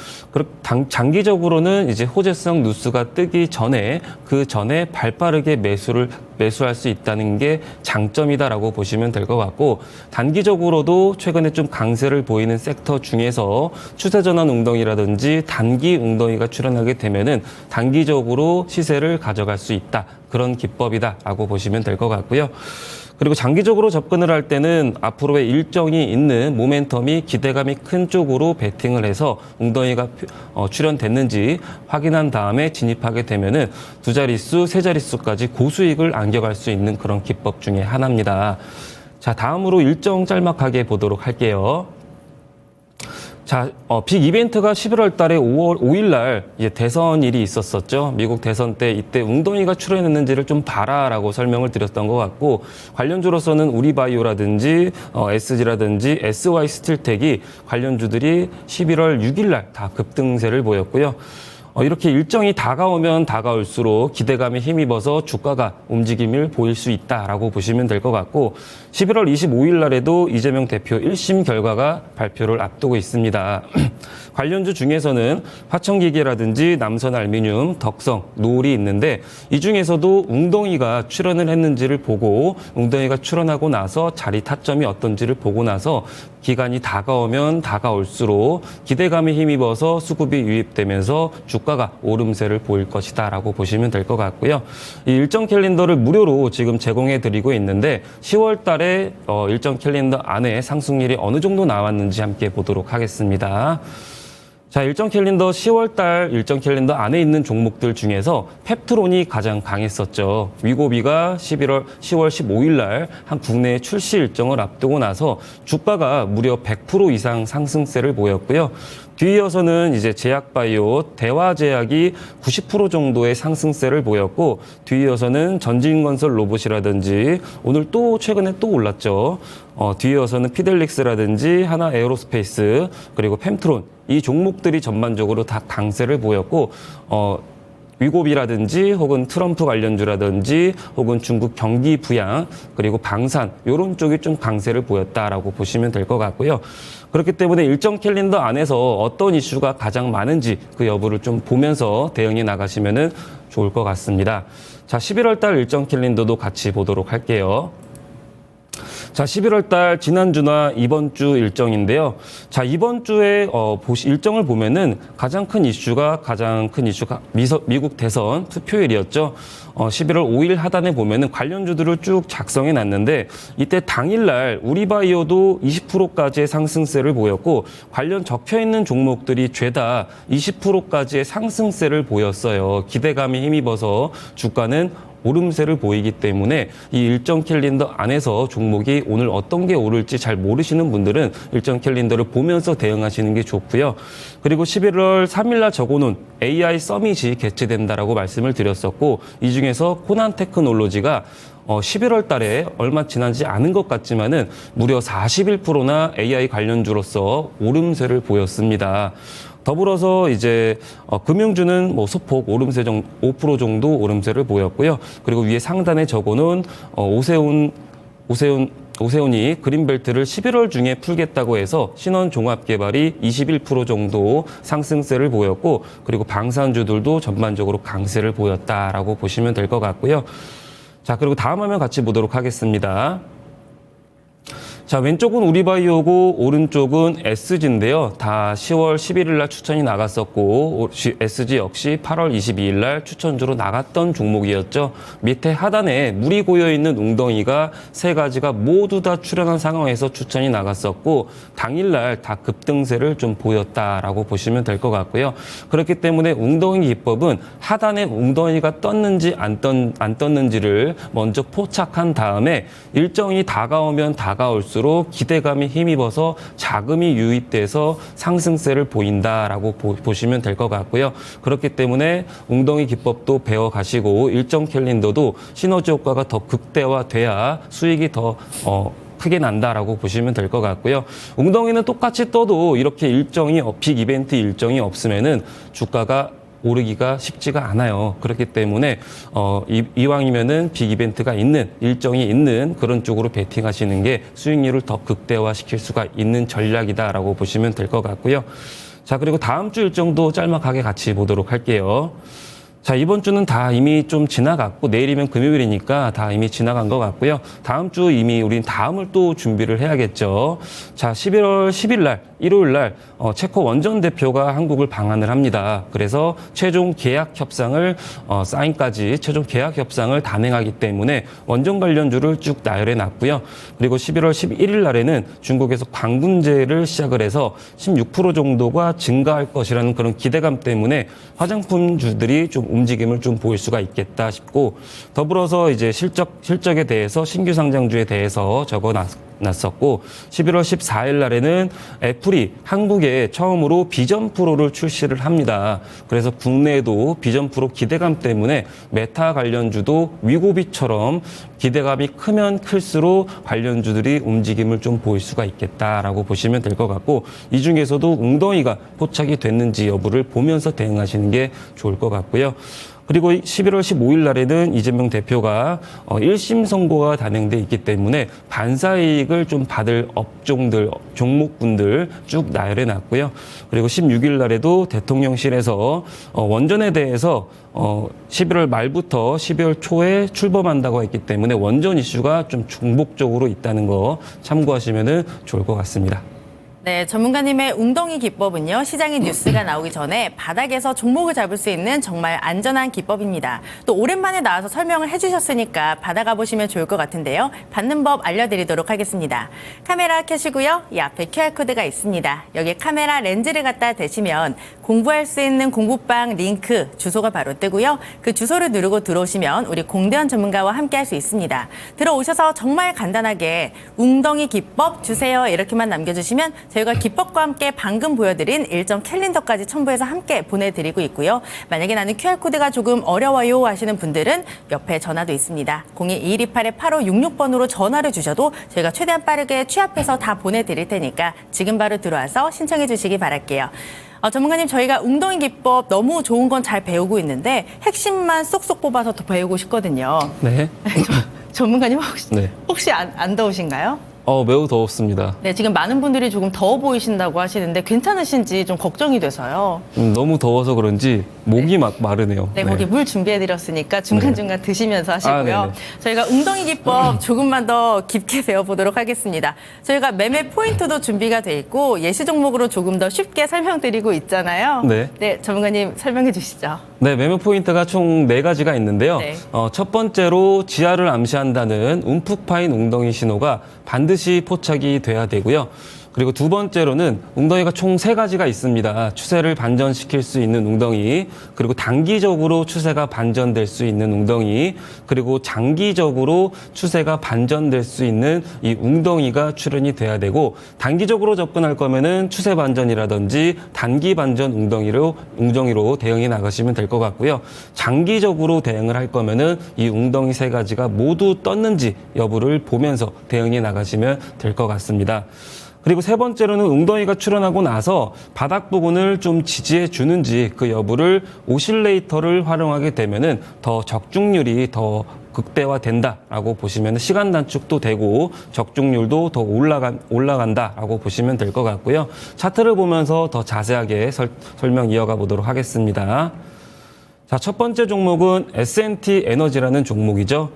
장기적으로는 이제 호재성 누수가 뜨기 전에 그 전에 발빠르게 매수할 수 있다는 게 장점이다라고 보시면 될 것 같고, 단기적으로도 최근에 좀 강세를 보이는 섹터 중에서 추세전환 웅덩이라든지 단기 웅덩이가 출현하게 되면은 단기적으로 시세를 가져갈 수 있다. 그런 기법이다라고 보시면 될 것 같고요. 그리고 장기적으로 접근을 할 때는 앞으로의 일정이 있는 모멘텀이 기대감이 큰 쪽으로 베팅을 해서 웅덩이가 출현됐는지 확인한 다음에 진입하게 되면은 두 자릿수, 세 자릿수까지 고수익을 안겨갈 수 있는 그런 기법 중에 하나입니다. 자, 다음으로 일정 짤막하게 보도록 할게요. 자, 빅 이벤트가 11월 달에 5월 5일 날 이제 대선일이 있었었죠. 미국 대선 때 이때 웅덩이가 출현했는지를 좀 봐라라고 설명을 드렸던 것 같고, 관련주로서는 우리바이오라든지 SG라든지 SY 스틸텍이 관련주들이 11월 6일 날 다 급등세를 보였고요. 이렇게 일정이 다가오면 다가올수록 기대감에 힘입어서 주가가 움직임을 보일 수 있다라고 보시면 될 것 같고, 11월 25일 날에도 이재명 대표 1심 결과가 발표를 앞두고 있습니다. 관련주 중에서는 화천기계라든지 남선알미늄, 덕성, 노을이 있는데, 이 중에서도 웅덩이가 출현을 했는지를 보고 웅덩이가 출현하고 나서 자리 타점이 어떤지를 보고 나서 기간이 다가오면 다가올수록 기대감에 힘입어서 수급이 유입되면서 주가가 오름세를 보일 것이다라고 보시면 될 것 같고요. 이 일정 캘린더를 무료로 지금 제공해 드리고 있는데 10월 달에 일정 캘린더 안에 상승률이 어느 정도 나왔는지 함께 보도록 하겠습니다. 자, 일정 캘린더 10월 달 일정 캘린더 안에 있는 종목들 중에서 펩트론이 가장 강했었죠. 위고비가 10월 15일 날 한 국내 출시 일정을 앞두고 나서 주가가 무려 100% 이상 상승세를 보였고요. 뒤이어서는 이제 제약바이오, 대화제약이 90% 정도의 상승세를 보였고, 뒤이어서는 전진건설 로봇이라든지 오늘 또 최근에 또 올랐죠. 뒤이어서는 피델릭스라든지 하나 에어로스페이스, 그리고 펜트론, 이 종목들이 전반적으로 다 강세를 보였고, 위고비라든지 혹은 트럼프 관련주라든지 혹은 중국 경기 부양 그리고 방산 이런 쪽이 좀 강세를 보였다라고 보시면 될 것 같고요. 그렇기 때문에 일정 캘린더 안에서 어떤 이슈가 가장 많은지 그 여부를 좀 보면서 대응해 나가시면 좋을 것 같습니다. 자, 11월 달 일정 캘린더도 같이 보도록 할게요. 자, 11월 달 지난주나 이번 주 일정인데요. 자, 이번 주에 일정을 보면은 가장 큰 이슈가 미국 대선 투표일이었죠. 11월 5일 하단에 보면은 관련주들을 쭉 작성해 놨는데, 이때 당일날 우리바이오도 20%까지의 상승세를 보였고, 관련 적혀 있는 종목들이 죄다 20%까지의 상승세를 보였어요. 기대감이 힘입어서 주가는 오름세를 보이기 때문에 이 일정 캘린더 안에서 종목이 오늘 어떤 게 오를지 잘 모르시는 분들은 일정 캘린더를 보면서 대응하시는 게 좋고요. 그리고 11월 3일 날 적어놓은 AI 서밋이 개최된다라고 말씀을 드렸었고, 이 중에서 코난 테크놀로지가 11월 달에 얼마 지나지 않은 것 같지만은 무려 41%나 AI 관련주로서 오름세를 보였습니다. 더불어서 이제 금융주는 소폭 오름세 5% 정도 오름세를 보였고요. 그리고 위에 상단에 적어놓은 오세훈이 그린벨트를 11월 중에 풀겠다고 해서 신원종합개발이 21% 정도 상승세를 보였고, 그리고 방산주들도 전반적으로 강세를 보였다라고 보시면 될 것 같고요. 자, 그리고 다음 화면 같이 보도록 하겠습니다. 자, 왼쪽은 우리바이오고 오른쪽은 SG인데요. 다 10월 11일 날 추천이 나갔었고, SG 역시 8월 22일 날 추천주로 나갔던 종목이었죠. 밑에 하단에 물이 고여 있는 웅덩이가 세 가지가 모두 다 출현한 상황에서 추천이 나갔었고, 당일날 다 급등세를 좀 보였다라고 보시면 될 것 같고요. 그렇기 때문에 웅덩이 기법은 하단에 웅덩이가 떴는지 안 떴는지를 먼저 포착한 다음에 일정이 다가오면 다가올수록 기대감이 힘입어서 자금이 유입돼서 상승세를 보인다라고 보시면 될 것 같고요. 그렇기 때문에 웅덩이 기법도 배워가시고 일정 캘린더도 시너지 효과가 더 극대화돼야 수익이 더 크게 난다라고 보시면 될 것 같고요. 웅덩이는 똑같이 떠도 이렇게 빅 이벤트 일정이 없으면은 주가가 오르기가 쉽지가 않아요. 그렇기 때문에 이왕이면은 빅 이벤트가 있는 일정이 있는 그런 쪽으로 베팅하시는 게 수익률을 더 극대화시킬 수가 있는 전략이다라고 보시면 될 것 같고요. 자, 그리고 다음 주 일정도 짤막하게 같이 보도록 할게요. 자, 이번 주는 다 이미 좀 지나갔고 내일이면 금요일이니까 다 이미 지나간 것 같고요. 다음 주 이미 우린 다음을 또 준비를 해야겠죠. 자, 11월 10일 날 일요일 날 체코 원전 대표가 한국을 방한을 합니다. 그래서 최종 계약 협상을 사인까지 최종 계약 협상을 단행하기 때문에 원전 관련주를 쭉 나열해 놨고요. 그리고 11월 11일 날에는 중국에서 광군제를 시작을 해서 16% 정도가 증가할 것이라는 그런 기대감 때문에 화장품주들이 좀 움직임을 좀 보일 수가 있겠다 싶고, 더불어서 이제 실적에 대해서 신규 상장주에 대해서 적어놨었고 11월 14일 날에는 애플이 한국에 처음으로 비전 프로를 출시를 합니다. 그래서 국내에도 비전 프로 기대감 때문에 메타 관련주도 위고비처럼 기대감이 크면 클수록 관련주들이 움직임을 좀 보일 수가 있겠다라고 보시면 될 것 같고, 이 중에서도 웅덩이가 포착이 됐는지 여부를 보면서 대응하시는 게 좋을 것 같고요. 그리고 11월 15일 날에는 이재명 대표가 1심 선고가 단행돼 있기 때문에 반사이익을 좀 받을 업종들, 종목군들 쭉 나열해 놨고요. 그리고 16일 날에도 대통령실에서 원전에 대해서 11월 말부터 12월 초에 출범한다고 했기 때문에 원전 이슈가 좀 중복적으로 있다는 거 참고하시면 좋을 것 같습니다. 네, 전문가님의 웅덩이 기법은요, 시장의 뉴스가 나오기 전에 바닥에서 종목을 잡을 수 있는 정말 안전한 기법입니다. 또 오랜만에 나와서 설명을 해주셨으니까 받아가 보시면 좋을 것 같은데요. 받는 법 알려드리도록 하겠습니다. 카메라 켜시고요. 이 앞에 QR코드가 있습니다. 여기에 카메라 렌즈를 갖다 대시면 공부할 수 있는 공부방 링크 주소가 바로 뜨고요. 그 주소를 누르고 들어오시면 우리 공대원 전문가와 함께 할 수 있습니다. 들어오셔서 정말 간단하게 웅덩이 기법 주세요 이렇게만 남겨주시면 저희가 기법과 함께 방금 보여드린 일정 캘린더까지 첨부해서 함께 보내드리고 있고요. 만약에 나는 QR코드가 조금 어려워요 하시는 분들은 옆에 전화도 있습니다. 02-2128-8566번으로 전화를 주셔도 저희가 최대한 빠르게 취합해서 다 보내드릴 테니까 지금 바로 들어와서 신청해 주시기 바랄게요. 전문가님, 저희가 웅덩이 기법 너무 좋은 건 잘 배우고 있는데 핵심만 쏙쏙 뽑아서 더 배우고 싶거든요. 네. 전문가님 네. 혹시 안 더우신가요? 매우 더웠습니다. 네, 지금 많은 분들이 조금 더워 보이신다고 하시는데 괜찮으신지 좀 걱정이 돼서요. 너무 더워서 그런지 목이 막 마르네요. 네, 거기 물 준비해드렸으니까 중간중간 드시면서 하시고요. 네네. 저희가 웅덩이 기법 조금만 더 깊게 배워보도록 하겠습니다. 저희가 매매 포인트도 준비가 돼 있고 예시 종목으로 조금 더 쉽게 설명드리고 있잖아요. 네. 네, 전문가님 설명해 주시죠. 네, 매매 포인트가 총 4가지가 있는데요. 네. 첫 번째로 지하를 암시한다는 움푹 파인 웅덩이 신호가 반드시 포착이 돼야 되고요. 그리고 두 번째로는 웅덩이가 총 3가지가 있습니다. 추세를 반전시킬 수 있는 웅덩이, 그리고 단기적으로 추세가 반전될 수 있는 웅덩이, 그리고 장기적으로 추세가 반전될 수 있는 이 웅덩이가 출현이 돼야 되고, 단기적으로 접근할 거면은 추세 반전이라든지 단기 반전 웅덩이로 대응해 나가시면 될 것 같고요. 장기적으로 대응을 할 거면은 이 웅덩이 3가지가 모두 떴는지 여부를 보면서 대응해 나가시면 될 것 같습니다. 그리고 세 번째로는 웅덩이가 출현하고 나서 바닥 부분을 좀 지지해 주는지 그 여부를 오실레이터를 활용하게 되면은 더 적중률이 더 극대화된다라고 보시면 시간 단축도 되고 적중률도 더 올라간다라고 보시면 될 것 같고요. 차트를 보면서 더 자세하게 설명 이어가 보도록 하겠습니다. 자, 첫 번째 종목은 S&T 에너지라는 종목이죠.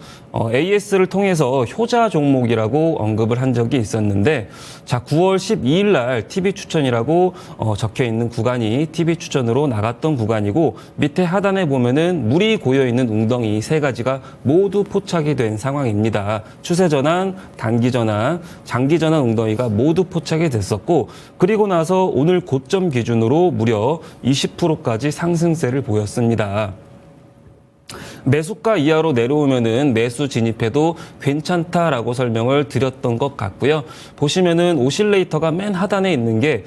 AS를 통해서 효자 종목이라고 언급을 한 적이 있었는데, 자, 9월 12일 날 TV 추천이라고 적혀 있는 구간이 TV 추천으로 나갔던 구간이고, 밑에 하단에 보면은 물이 고여 있는 웅덩이 3가지가 모두 포착이 된 상황입니다. 추세 전환, 단기 전환, 장기 전환 웅덩이가 모두 포착이 됐었고, 그리고 나서 오늘 고점 기준으로 무려 20%까지 상승세를 보였습니다. 매수가 이하로 내려오면은 매수 진입해도 괜찮다라고 설명을 드렸던 것 같고요. 보시면은 오실레이터가 맨 하단에 있는 게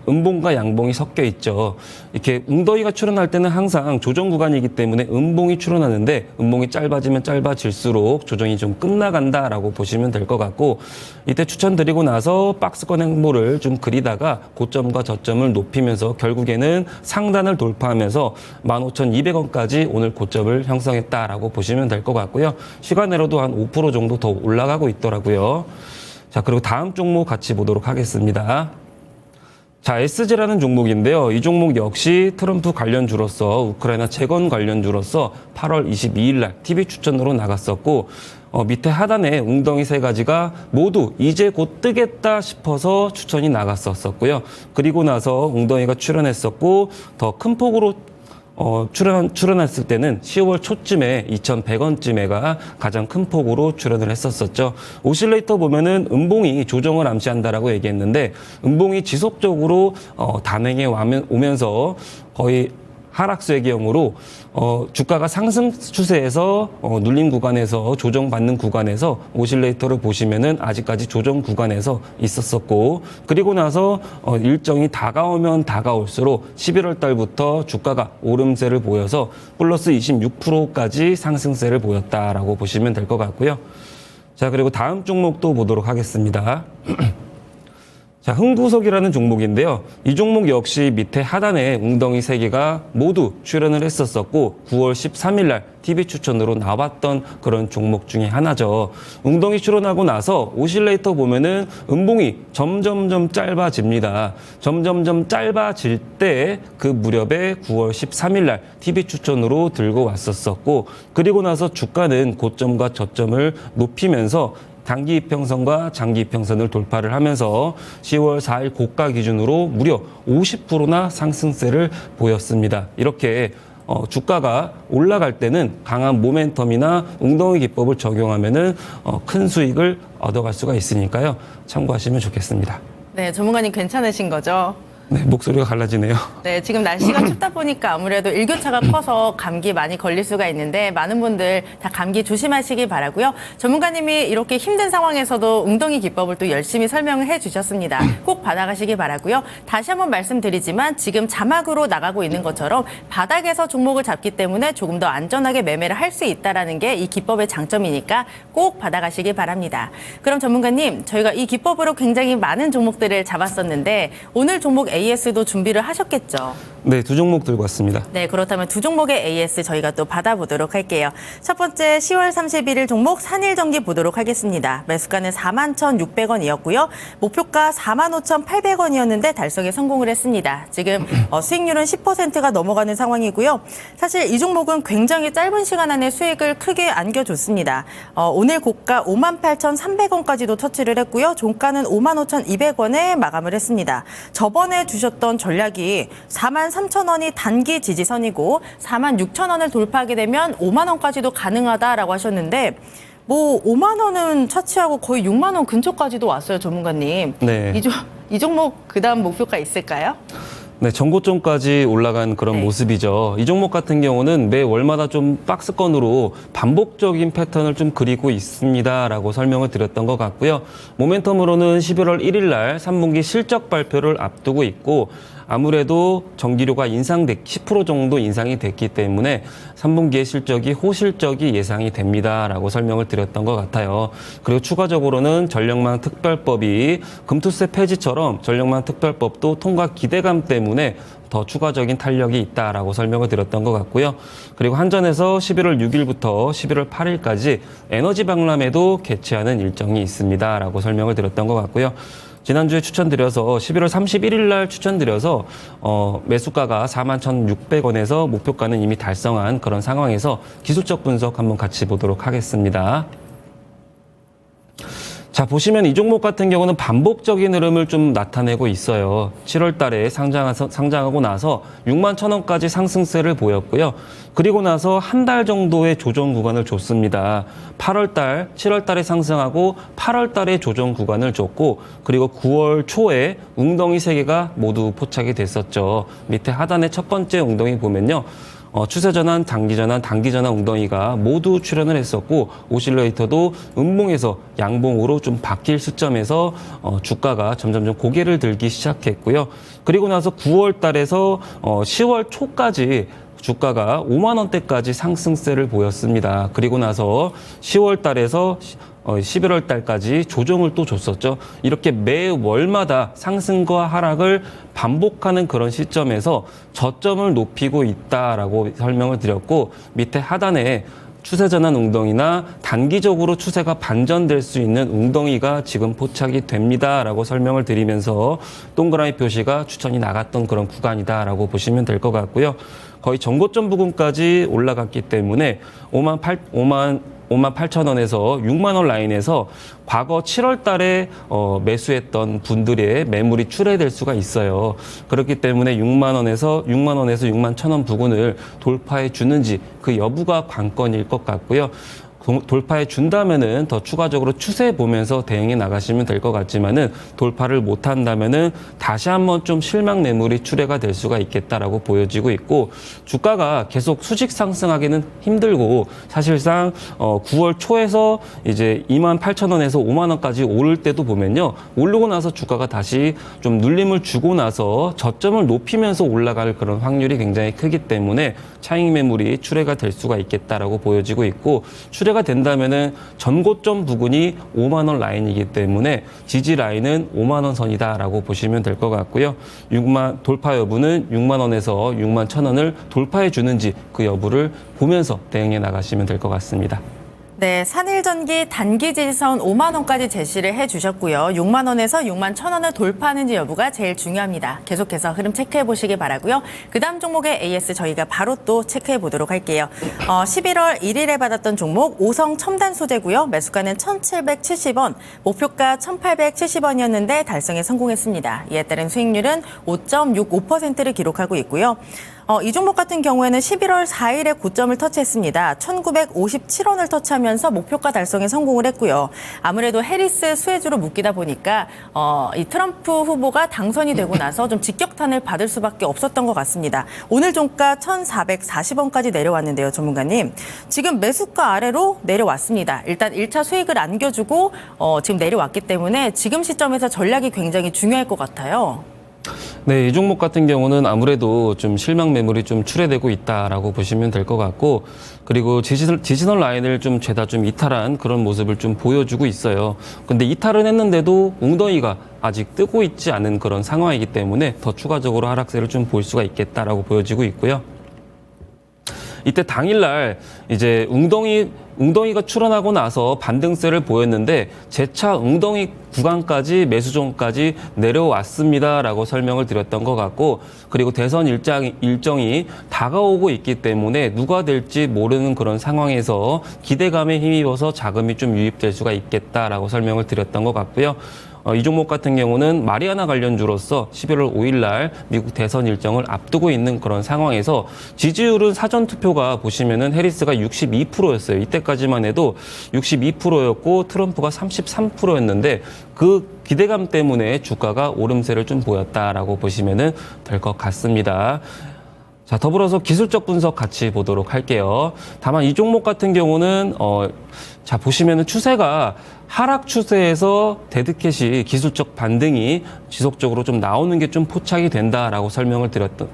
음봉과 양봉이 섞여 있죠. 이렇게 웅덩이가 출현할 때는 항상 조정 구간이기 때문에 음봉이 출현하는데 음봉이 짧아지면 짧아질수록 조정이 좀 끝나간다라고 보시면 될 것 같고, 이때 추천드리고 나서 박스권 행보를 좀 그리다가 고점과 저점을 높이면서 결국에는 상단을 돌파하면서 15,200원까지 오늘 고점을 형성했다라고 보시면 될 것 같고요. 시간으로도 한 5% 정도 더 올라가고 있더라고요. 자, 그리고 다음 종목 같이 보도록 하겠습니다. 자, SG라는 종목인데요. 이 종목 역시 트럼프 관련주로서 우크라이나 재건 관련주로서 8월 22일 날 TV 추천으로 나갔었고, 밑에 하단에 웅덩이 세 가지가 모두 이제 곧 뜨겠다 싶어서 추천이 나갔었고요. 그리고 나서 웅덩이가 출현했었고, 더 큰 폭으로 출현했을 때는 10월 초쯤에 2,100원쯤에가 가장 큰 폭으로 출현을 했었었죠. 오실레이터 보면은 음봉이 조정을 암시한다라고 얘기했는데, 음봉이 지속적으로 단행해 오면서 거의 하락세의 경우로 주가가 상승 추세에서 눌림 구간에서 조정받는 구간에서 오실레이터를 보시면은 아직까지 조정 구간에서 있었었고, 그리고 나서 일정이 다가오면 다가올수록 11월 달부터 주가가 오름세를 보여서 플러스 26%까지 상승세를 보였다라고 보시면 될 것 같고요. 자, 그리고 다음 종목도 보도록 하겠습니다. 자, 흥구석이라는 종목인데요. 이 종목 역시 밑에 하단에 웅덩이 3개가 모두 출현을 했었었고, 9월 13일 날 TV 추천으로 나왔던 그런 종목 중에 하나죠. 웅덩이 출현하고 나서 오실레이터 보면은 음봉이 점점점 짧아집니다. 점점점 짧아질 때 그 무렵에 9월 13일 날 TV 추천으로 들고 왔었었고, 그리고 나서 주가는 고점과 저점을 높이면서 단기 이평선과 장기 이평선을 돌파를 하면서 10월 4일 고가 기준으로 무려 50%나 상승세를 보였습니다. 이렇게 주가가 올라갈 때는 강한 모멘텀이나 웅덩이 기법을 적용하면은 큰 수익을 얻어갈 수가 있으니까요. 참고하시면 좋겠습니다. 네, 전문가님 괜찮으신 거죠? 네, 목소리가 갈라지네요. 네, 지금 날씨가 춥다 보니까 아무래도 일교차가 커서 감기 많이 걸릴 수가 있는데 많은 분들 다 감기 조심하시기 바라고요. 전문가님이 이렇게 힘든 상황에서도 웅덩이 기법을 또 열심히 설명을 해주셨습니다. 꼭 받아가시기 바라고요. 다시 한번 말씀드리지만 지금 자막으로 나가고 있는 것처럼 바닥에서 종목을 잡기 때문에 조금 더 안전하게 매매를 할 수 있다는 게 이 기법의 장점이니까 꼭 받아가시기 바랍니다. 그럼 전문가님, 저희가 이 기법으로 굉장히 많은 종목들을 잡았었는데 오늘 종목 AS도 준비를 하셨겠죠? 네, 두 종목 들고 왔습니다. 네, 그렇다면 두 종목의 AS 저희가 또 받아보도록 할게요. 첫 번째 10월 31일 종목 산일전기 보도록 하겠습니다. 매수가는 41,600원이었고요. 목표가 45,800원이었는데 달성에 성공을 했습니다. 지금 수익률은 10%가 넘어가는 상황이고요. 사실 이 종목은 굉장히 짧은 시간 안에 수익을 크게 안겨줬습니다. 오늘 고가 58,300원까지도 터치를 했고요. 종가는 55,200원에 마감을 했습니다. 저번에 주셨던 전략이 43,000원이 단기 지지선이고 46,000원을 돌파하게 되면 5만 원까지도 가능하다라고 하셨는데, 뭐 5만 원은 차치하고 거의 6만 원 근처까지도 왔어요, 전문가님. 네. 이 종목 그다음 목표가 있을까요? 네, 전고점까지 올라간 그런 네. 모습이죠. 이 종목 같은 경우는 매 월마다 좀 박스권으로 반복적인 패턴을 좀 그리고 있습니다라고 설명을 드렸던 것 같고요. 모멘텀으로는 11월 1일 날 3분기 실적 발표를 앞두고 있고, 아무래도 전기료가 10% 정도 인상이 됐기 때문에 3분기의 실적이 호실적이 예상이 됩니다라고 설명을 드렸던 것 같아요. 그리고 추가적으로는 전력망 특별법이 금투세 폐지처럼 전력망 특별법도 통과 기대감 때문에 더 추가적인 탄력이 있다라고 설명을 드렸던 것 같고요. 그리고 한전에서 11월 6일부터 11월 8일까지 에너지 박람회도 개최하는 일정이 있습니다라고 설명을 드렸던 것 같고요. 지난주에 추천드려서 11월 31일 날 추천드려서 매수가가 41,600원에서 목표가는 이미 달성한 그런 상황에서 기술적 분석 한번 같이 보도록 하겠습니다. 자, 보시면 이 종목 같은 경우는 반복적인 흐름을 좀 나타내고 있어요. 7월 달에 상장하고 나서 61,000원까지 상승세를 보였고요. 그리고 나서 한 달 정도의 조정 구간을 줬습니다. 8월 달, 7월 달에 상승하고 8월 달에 조정 구간을 줬고, 그리고 9월 초에 웅덩이 3개가 모두 포착이 됐었죠. 밑에 하단의 첫 번째 웅덩이 보면요. 추세 전환, 단기 전환, 단기 전환 웅덩이가 모두 출현을 했었고 오실레이터도 음봉에서 양봉으로 좀 바뀔 시점에서 주가가 점점점 고개를 들기 시작했고요. 그리고 나서 9월 달에서 10월 초까지 주가가 5만 원대까지 상승세를 보였습니다. 그리고 나서 10월 달에서 11월 달까지 조정을 또 줬었죠. 이렇게 매 월마다 상승과 하락을 반복하는 그런 시점에서 저점을 높이고 있다라고 설명을 드렸고 밑에 하단에 추세 전환 웅덩이나 단기적으로 추세가 반전될 수 있는 웅덩이가 지금 포착이 됩니다라고 설명을 드리면서 동그라미 표시가 추천이 나갔던 그런 구간이다라고 보시면 될 것 같고요. 거의 전고점 부근까지 올라갔기 때문에 5만 8천 원에서 6만 원 라인에서 과거 7월 달에 매수했던 분들의 매물이 출회될 수가 있어요. 그렇기 때문에 6만 원에서 6만 1천 원 부근을 돌파해 주는지 그 여부가 관건일 것 같고요. 돌파해 준다면은 더 추가적으로 추세 보면서 대응해 나가시면 될 것 같지만은 돌파를 못 한다면은 다시 한번 좀 실망 매물이 출회가 될 수가 있겠다라고 보여지고 있고 주가가 계속 수직 상승하기는 힘들고 사실상 9월 초에서 이제 2만 8천 원에서 5만 원까지 오를 때도 보면요. 오르고 나서 주가가 다시 좀 눌림을 주고 나서 저점을 높이면서 올라갈 그런 확률이 굉장히 크기 때문에 차익 매물이 출회가 될 수가 있겠다라고 보여지고 있고 출회가 된다면은 전고점 부근이 5만 원 라인이기 때문에 지지 라인은 5만 원 선이다라고 보시면 될 것 같고요. 돌파 여부는 6만 원에서 6만 1천 원을 돌파해 주는지 그 여부를 보면서 대응해 나가시면 될 것 같습니다. 네, 산일전기 단기 지지선 5만 원까지 제시를 해주셨고요. 6만 원에서 6만 1천 원을 돌파하는지 여부가 제일 중요합니다. 계속해서 흐름 체크해 보시기 바라고요. 그 다음 종목의 AS 저희가 바로 또 체크해 보도록 할게요. 11월 1일에 받았던 종목 오성 첨단 소재고요. 매수가는 1,770원, 목표가 1,870원이었는데 달성에 성공했습니다. 이에 따른 수익률은 5.65%를 기록하고 있고요. 이 종목 같은 경우에는 11월 4일에 고점을 터치했습니다. 1,957원을 터치하면서 목표가 달성에 성공을 했고요. 아무래도 해리스 수혜주로 묶이다 보니까 이 트럼프 후보가 당선이 되고 나서 좀 직격탄을 받을 수밖에 없었던 것 같습니다. 오늘 종가 1,440원까지 내려왔는데요, 전문가님. 지금 매수가 아래로 내려왔습니다. 일단 1차 수익을 안겨주고 지금 내려왔기 때문에 지금 시점에서 전략이 굉장히 중요할 것 같아요. 네, 이 종목 같은 경우는 아무래도 좀 실망 매물이 좀 출회되고 있다라고 보시면 될 것 같고 그리고 지지선 라인을 좀 죄다 좀 이탈한 그런 모습을 좀 보여주고 있어요. 근데 이탈은 했는데도 웅덩이가 아직 뜨고 있지 않은 그런 상황이기 때문에 더 추가적으로 하락세를 좀 볼 수가 있겠다라고 보여지고 있고요. 이때 당일날 이제 웅덩이가 출현하고 나서 반등세를 보였는데 재차 웅덩이 구간까지 매수종까지 내려왔습니다라고 설명을 드렸던 것 같고 그리고 대선 일정이 다가오고 있기 때문에 누가 될지 모르는 그런 상황에서 기대감에 힘입어서 자금이 좀 유입될 수가 있겠다라고 설명을 드렸던 것 같고요. 이 종목 같은 경우는 마리아나 관련주로서 11월 5일 날 미국 대선 일정을 앞두고 있는 그런 상황에서 지지율은 사전 투표가 보시면은 해리스가 62%였어요. 이때까지만 해도 62%였고 트럼프가 33%였는데 그 기대감 때문에 주가가 오름세를 좀 보였다라고 보시면은 될 것 같습니다. 자, 더불어서 기술적 분석 같이 보도록 할게요. 다만 이 종목 같은 경우는 자, 보시면은 추세가 하락 추세에서 데드캣이 기술적 반등이 지속적으로 좀 나오는 게 좀 포착이 된다라고 설명을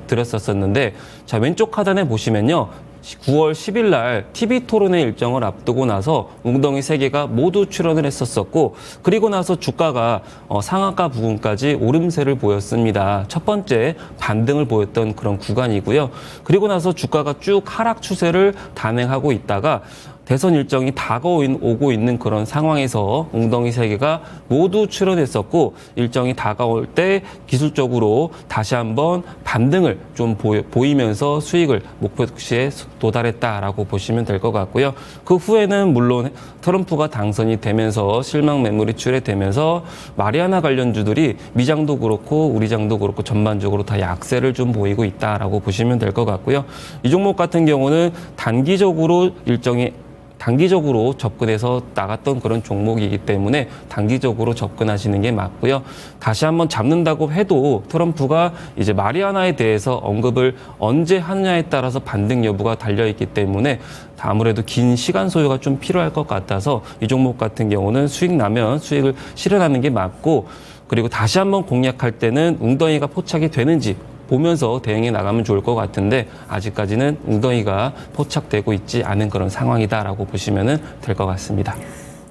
드렸었는데 자, 왼쪽 하단에 보시면요. 9월 10일 날 TV 토론회 일정을 앞두고 나서 웅덩이 3개가 모두 출연을 했었고 그리고 나서 주가가 상한가 부근까지 오름세를 보였습니다. 첫 번째 반등을 보였던 그런 구간이고요. 그리고 나서 주가가 쭉 하락 추세를 단행하고 있다가 대선 일정이 다가오고 있는 그런 상황에서 웅덩이 3개가 모두 출현했었고 일정이 다가올 때 기술적으로 다시 한번 반등을 좀 보이면서 수익을 목표치에 도달했다라고 보시면 될 것 같고요. 그 후에는 물론 트럼프가 당선이 되면서 실망 매물이 출회되면서 마리아나 관련주들이 미장도 그렇고 우리장도 그렇고 전반적으로 다 약세를 좀 보이고 있다라고 보시면 될 것 같고요. 이 종목 같은 경우는 단기적으로 일정이 단기적으로 접근해서 나갔던 그런 종목이기 때문에 단기적으로 접근하시는 게 맞고요. 다시 한번 잡는다고 해도 트럼프가 이제 마리아나에 대해서 언급을 언제 하느냐에 따라서 반등 여부가 달려있기 때문에 아무래도 긴 시간 소요가 좀 필요할 것 같아서 이 종목 같은 경우는 수익 나면 수익을 실현하는 게 맞고, 그리고 다시 한번 공략할 때는 웅덩이가 포착이 되는지 보면서 대응해 나가면 좋을 것 같은데 아직까지는 웅덩이가 포착되고 있지 않은 그런 상황이다라고 보시면 될 것 같습니다.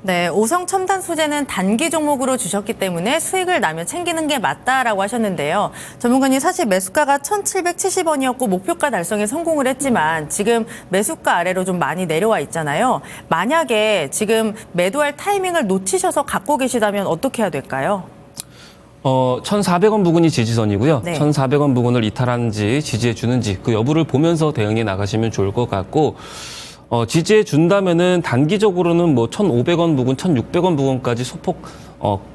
네, 오성 첨단 소재는 단기 종목으로 주셨기 때문에 수익을 나면 챙기는 게 맞다라고 하셨는데요. 전문가님, 사실 매수가가 1,770원이었고 목표가 달성에 성공을 했지만 지금 매수가 아래로 좀 많이 내려와 있잖아요. 만약에 지금 매도할 타이밍을 놓치셔서 갖고 계시다면 어떻게 해야 될까요? 1,400원 부근이 지지선이고요. 네. 1,400원 부근을 이탈하는지 지지해 주는지 그 여부를 보면서 대응해 나가시면 좋을 것 같고, 지지해 준다면은 단기적으로는 뭐 1,500원 부근, 1,600원 부근까지 소폭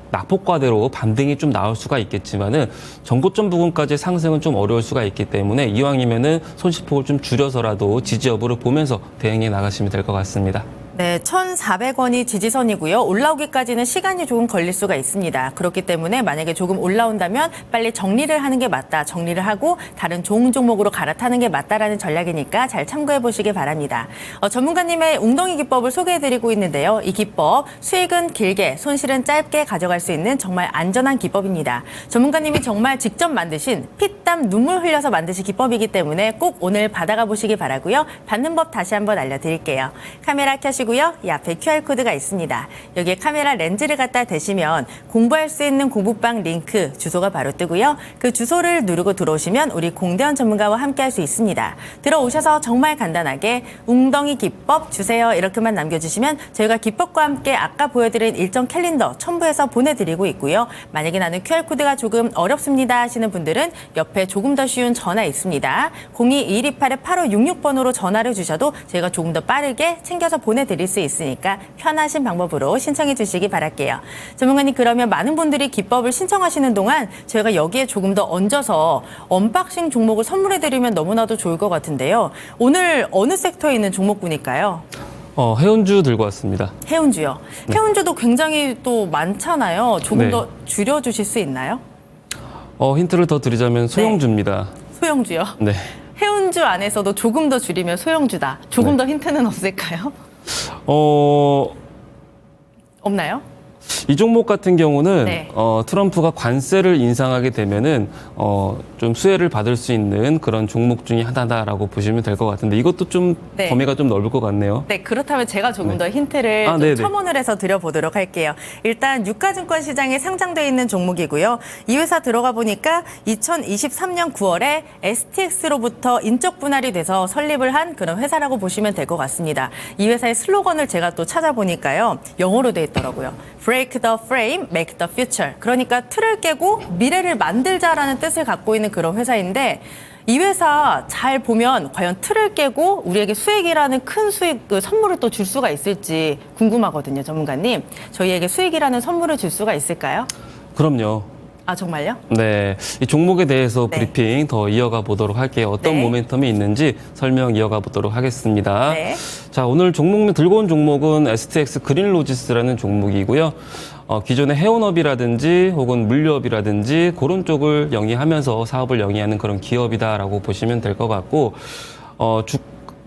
낙폭과대로 반등이 좀 나올 수가 있겠지만은 전고점 부근까지 상승은 좀 어려울 수가 있기 때문에 이왕이면은 손실폭을 좀 줄여서라도 지지 여부를 보면서 대응해 나가시면 될 것 같습니다. 네, 1,400원이 지지선이고요. 올라오기까지는 시간이 조금 걸릴 수가 있습니다. 그렇기 때문에 만약에 조금 올라온다면 빨리 정리를 하는 게 맞다. 정리를 하고 다른 좋은 종목으로 갈아타는 게 맞다라는 전략이니까 잘 참고해 보시기 바랍니다. 전문가님의 웅덩이 기법을 소개해드리고 있는데요. 이 기법, 수익은 길게, 손실은 짧게 가져갈 수 있는 정말 안전한 기법입니다. 전문가님이 정말 직접 만드신 피땀 눈물 흘려서 만드신 기법이기 때문에 꼭 오늘 받아가 보시기 바라고요. 받는 법 다시 한번 알려드릴게요. 카메라 켜시고요. 이 앞에 QR코드가 있습니다. 여기에 카메라 렌즈를 갖다 대시면 공부할 수 있는 공부방 링크 주소가 바로 뜨고요. 그 주소를 누르고 들어오시면 우리 공대원 전문가와 함께 할 수 있습니다. 들어오셔서 정말 간단하게 웅덩이 기법 주세요 이렇게만 남겨주시면 저희가 기법과 함께 아까 보여드린 일정 캘린더 첨부해서 보내드리고 있고요. 만약에 나는 QR코드가 조금 어렵습니다 하시는 분들은 옆에 조금 더 쉬운 전화 있습니다. 02-1228-8566번으로 전화를 주셔도 저희가 조금 더 빠르게 챙겨서 보내드릴 수 있으니까 편하신 방법으로 신청해 주시기 바랄게요. 전문가님, 그러면 많은 분들이 기법을 신청하시는 동안 저희가 여기에 조금 더 얹어서 언박싱 종목을 선물해 드리면 너무나도 좋을 것 같은데요. 오늘 어느 섹터에 있는 종목군일까요? 해운주 들고 왔습니다. 해운주요. 네. 해운주도 굉장히 또 많잖아요. 조금 네. 더 줄여주실 수 있나요? 힌트를 더 드리자면 소형주입니다. 소형주요. 네. 해운주 안에서도 조금 더 줄이면 소형주다. 조금 네. 더 힌트는 없을까요? 없나요? 이 종목 같은 경우는 네. 트럼프가 관세를 인상하게 되면은 좀 수혜를 받을 수 있는 그런 종목 중에 하나다라고 보시면 될 것 같은데 이것도 좀 네. 범위가 좀 넓을 것 같네요. 네, 그렇다면 제가 조금 더 힌트를 좀 네네. 첨언을 해서 드려보도록 할게요. 일단 유가증권 시장에 상장되어 있는 종목이고요. 이 회사 들어가 보니까 2023년 9월에 STX로부터 인적 분할이 돼서 설립을 한 그런 회사라고 보시면 될 것 같습니다. 이 회사의 슬로건을 제가 또 찾아보니까요. 영어로 돼 있더라고요. Break the frame, make the future. 그러니까 틀을 깨고 미래를 만들자라는 뜻을 갖고 있는 그런 회사인데 이 회사 잘 보면 과연 틀을 깨고 우리에게 수익이라는 큰 수익, 그 선물을 또 줄 수가 있을지 궁금하거든요, 전문가님. 저희에게 수익이라는 선물을 줄 수가 있을까요? 그럼요. 아, 정말요? 네, 이 종목에 대해서 네. 브리핑 더 이어가 보도록 할게요. 어떤 네. 모멘텀이 있는지 설명 이어가 보도록 하겠습니다. 네. 자, 오늘 들고 온 종목은 STX 그린로지스라는 종목이고요. 기존의 해운업이라든지 혹은 물류업이라든지 그런 쪽을 영위하면서 사업을 영위하는 그런 기업이다라고 보시면 될 것 같고,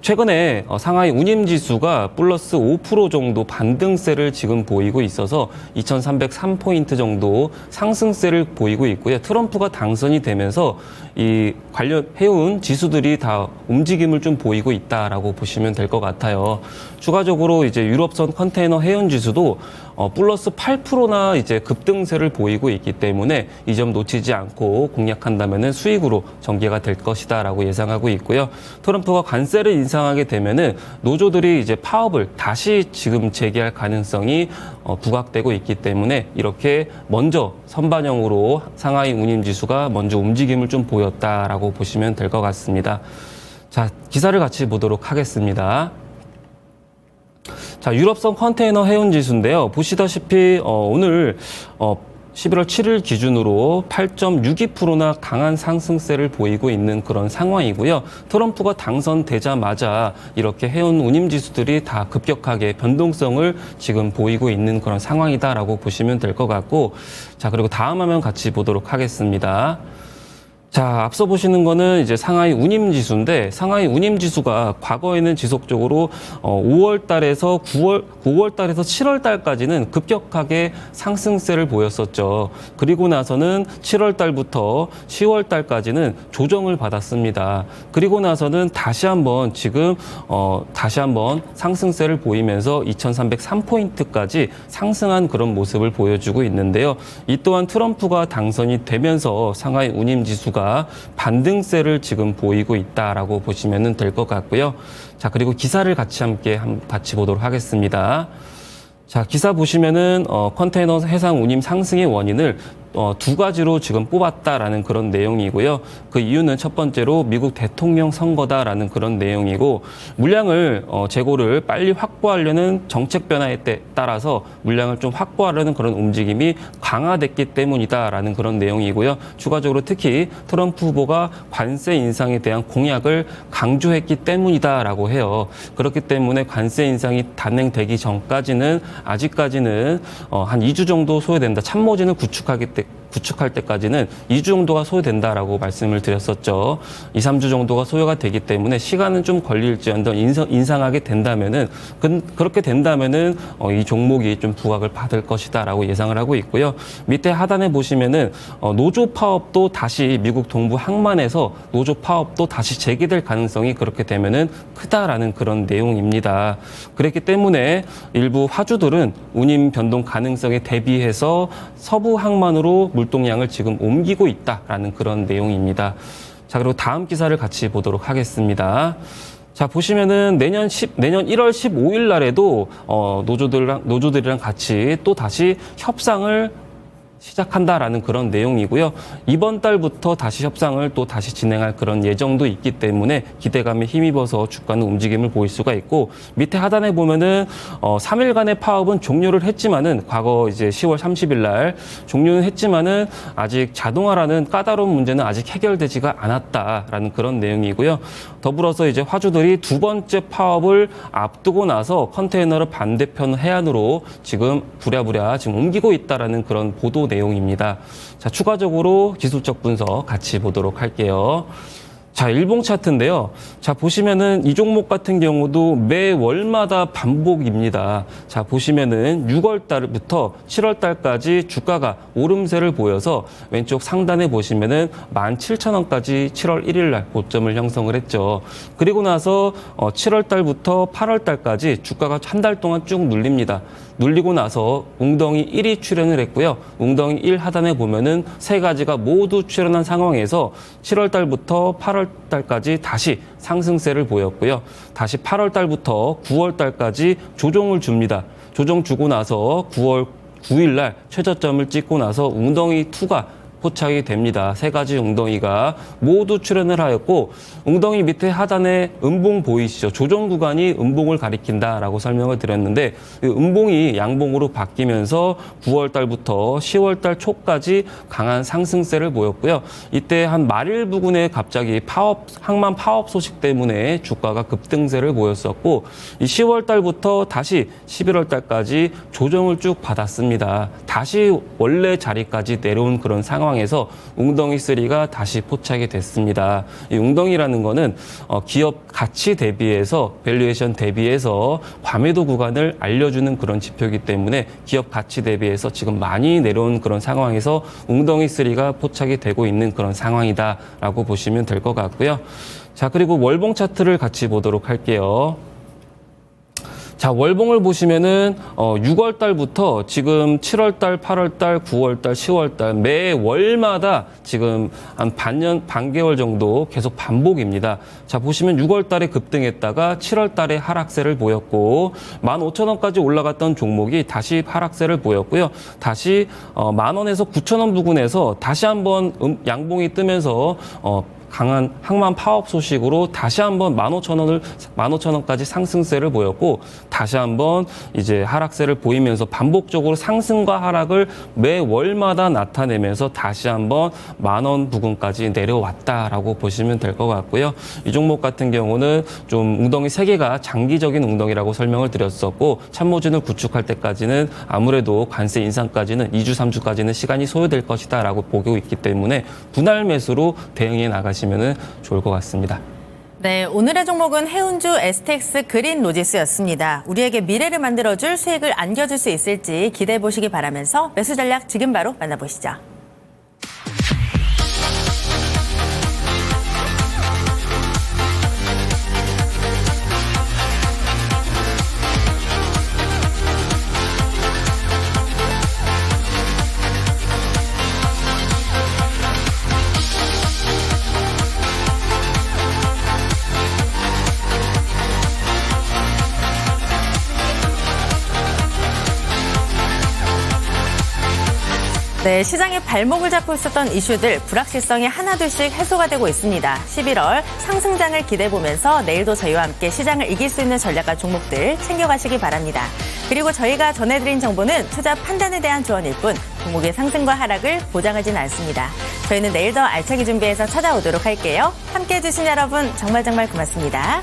최근에 상하이 운임지수가 플러스 5% 정도 반등세를 지금 보이고 있어서 2,303포인트 정도 상승세를 보이고 있고요. 트럼프가 당선이 되면서 이 관련 해운 지수들이 다 움직임을 좀 보이고 있다라고 보시면 될 것 같아요. 추가적으로 이제 유럽선 컨테이너 해운 지수도 플러스 8%나 이제 급등세를 보이고 있기 때문에 이 점 놓치지 않고 공략한다면은 수익으로 전개가 될 것이다라고 예상하고 있고요. 트럼프가 관세를 인상하게 되면은 노조들이 이제 파업을 다시 지금 재개할 가능성이 부각되고 있기 때문에 이렇게 먼저 선반영으로 상하이 운임지수가 먼저 움직임을 좀 보였다라고 보시면 될 것 같습니다. 자, 기사를 같이 보도록 하겠습니다. 자, 유럽선 컨테이너 해운 지수인데요. 보시다시피 오늘 11월 7일 기준으로 8.62%나 강한 상승세를 보이고 있는 그런 상황이고요. 트럼프가 당선되자마자 이렇게 해온 운임지수들이 다 급격하게 변동성을 지금 보이고 있는 그런 상황이다라고 보시면 될 것 같고, 자, 그리고 다음 화면 같이 보도록 하겠습니다. 자, 앞서 보시는 거는 이제 상하이 운임지수인데, 상하이 운임지수가 과거에는 지속적으로 5월 달에서 9월 달에서 7월 달까지는 급격하게 상승세를 보였었죠. 그리고 나서는 7월 달부터 10월 달까지는 조정을 받았습니다. 그리고 나서는 다시 한번 지금 다시 한번 상승세를 보이면서 2,303포인트까지 상승한 그런 모습을 보여주고 있는데요. 이 또한 트럼프가 당선이 되면서 상하이 운임지수가 반등세를 지금 보이고 있다라고 보시면 될 것 같고요. 자, 그리고 기사를 같이 보도록 하겠습니다. 자, 기사 보시면은 컨테이너 해상 운임 상승의 원인을 두 가지로 지금 뽑았다라는 그런 내용이고요. 그 이유는 첫 번째로 미국 대통령 선거다라는 그런 내용이고, 물량을 재고를 빨리 확보하려는 정책 변화에 따라서 물량을 좀 확보하려는 그런 움직임이 강화됐기 때문이다라는 그런 내용이고요. 추가적으로 특히 트럼프 후보가 관세 인상에 대한 공약을 강조했기 때문이다라고 해요. 그렇기 때문에 관세 인상이 단행되기 전까지는 아직까지는 한 2주 정도 소요된다. 참모진을 구축할 때까지는 2주 정도가 소요된다라고 말씀을 드렸었죠. 2, 3주 정도가 소요가 되기 때문에 시간은 좀 걸릴지언정 인상하게 된다면은 그렇게 된다면은 이 종목이 좀 부각을 받을 것이다라고 예상을 하고 있고요. 밑에 하단에 보시면은 노조 파업도 다시 미국 동부 항만에서 노조 파업도 다시 재개될 가능성이 그렇게 되면은 크다라는 그런 내용입니다. 그렇기 때문에 일부 화주들은 운임 변동 가능성에 대비해서 서부 항만으로 물동량을 지금 옮기고 있다라는 그런 내용입니다. 자, 그리고 다음 기사를 같이 보도록 하겠습니다. 자, 보시면은 내년 1월 15일 날에도 노조들이랑 같이 또 다시 협상을 시작한다라는 그런 내용이고요. 이번 달부터 다시 협상을 또 다시 진행할 그런 예정도 있기 때문에 기대감에 힘입어서 주가는 움직임을 보일 수가 있고, 밑에 하단에 보면은 3일간의 파업은 종료를 했지만은 과거 이제 10월 30일 날 종료는 했지만은 아직 자동화라는 까다로운 문제는 아직 해결되지가 않았다라는 그런 내용이고요. 더불어서 이제 화주들이 두 번째 파업을 앞두고 나서 컨테이너를 반대편 해안으로 지금 부랴부랴 지금 옮기고 있다라는 그런 보도 내용입니다. 자, 추가적으로 기술적 분석 같이 보도록 할게요. 자, 일봉 차트인데요. 자, 보시면은 이 종목 같은 경우도 매 월마다 반복입니다. 자, 보시면은 6월 달부터 7월 달까지 주가가 오름세를 보여서 왼쪽 상단에 보시면은 17,000원까지 7월 1일 날 고점을 형성을 했죠. 그리고 나서 7월 달부터 8월 달까지 주가가 한 달 동안 쭉 눌립니다. 눌리고 나서 웅덩이 1이 출현을 했고요. 웅덩이 1 하단에 보면은 세 가지가 모두 출현한 상황에서 7월 달부터 8월 달까지 다시 상승세를 보였고요. 다시 8월 달부터 9월 달까지 조정을 줍니다. 조정 주고 나서 9월 9일 날 최저점을 찍고 나서 웅덩이 2가 포착이 됩니다. 세 가지 웅덩이가 모두 출현을 하였고, 웅덩이 밑에 하단에 음봉 보이시죠? 조정 구간이 음봉을 가리킨다라고 설명을 드렸는데, 음봉이 양봉으로 바뀌면서 9월 달부터 10월 달 초까지 강한 상승세를 보였고요. 이때 한 말일 부근에 갑자기 항만 파업 소식 때문에 주가가 급등세를 보였었고, 이 10월 달부터 다시 11월 달까지 조정을 쭉 받았습니다. 다시 원래 자리까지 내려온 그런 상황에서 웅덩이 3가 다시 포착이 됐습니다. 이 웅덩이라는 거는 기업 가치 대비해서 밸류에이션 대비해서 과매도 구간을 알려주는 그런 지표이기 때문에 기업 가치 대비해서 지금 많이 내려온 그런 상황에서 웅덩이 3가 포착이 되고 있는 그런 상황이다라고 보시면 될 것 같고요. 자, 그리고 월봉 차트를 같이 보도록 할게요. 자, 월봉을 보시면은 6월 달부터 지금 7월 달, 8월 달, 9월 달, 10월 달 매 월마다 지금 한 반개월 정도 계속 반복입니다. 자, 보시면 6월 달에 급등했다가 7월 달에 하락세를 보였고 15,000원까지 올라갔던 종목이 다시 하락세를 보였고요. 다시 10,000원에서 9,000원 부근에서 다시 한번 양봉이 뜨면서 강한 항만 파업 소식으로 다시 한번 15,000원까지 상승세를 보였고 다시 한번 이제 하락세를 보이면서 반복적으로 상승과 하락을 매월마다 나타내면서 다시 한번 10,000원 부근까지 내려왔다라고 보시면 될 것 같고요. 이 종목 같은 경우는 좀 웅덩이 3개가 장기적인 웅덩이라고 설명을 드렸었고 참모진을 구축할 때까지는 아무래도 관세 인상까지는 2주, 3주까지는 시간이 소요될 것이다라고 보고 있기 때문에 분할 매수로 대응해 나가시면 좋을 것 같습니다. 네, 오늘의 종목은 해운주 STX 그린 로지스였습니다. 우리에게 미래를 만들어줄 수익을 안겨줄 수 있을지 기대해 보시기 바라면서 매수 전략 지금 바로 만나보시죠. 네, 시장에 발목을 잡고 있었던 이슈들 불확실성이 하나둘씩 해소가 되고 있습니다. 11월 상승장을 기대해보면서 내일도 저희와 함께 시장을 이길 수 있는 전략과 종목들 챙겨가시기 바랍니다. 그리고 저희가 전해드린 정보는 투자 판단에 대한 조언일 뿐 종목의 상승과 하락을 보장하진 않습니다. 저희는 내일 더 알차게 준비해서 찾아오도록 할게요. 함께해 주신 여러분 정말 고맙습니다.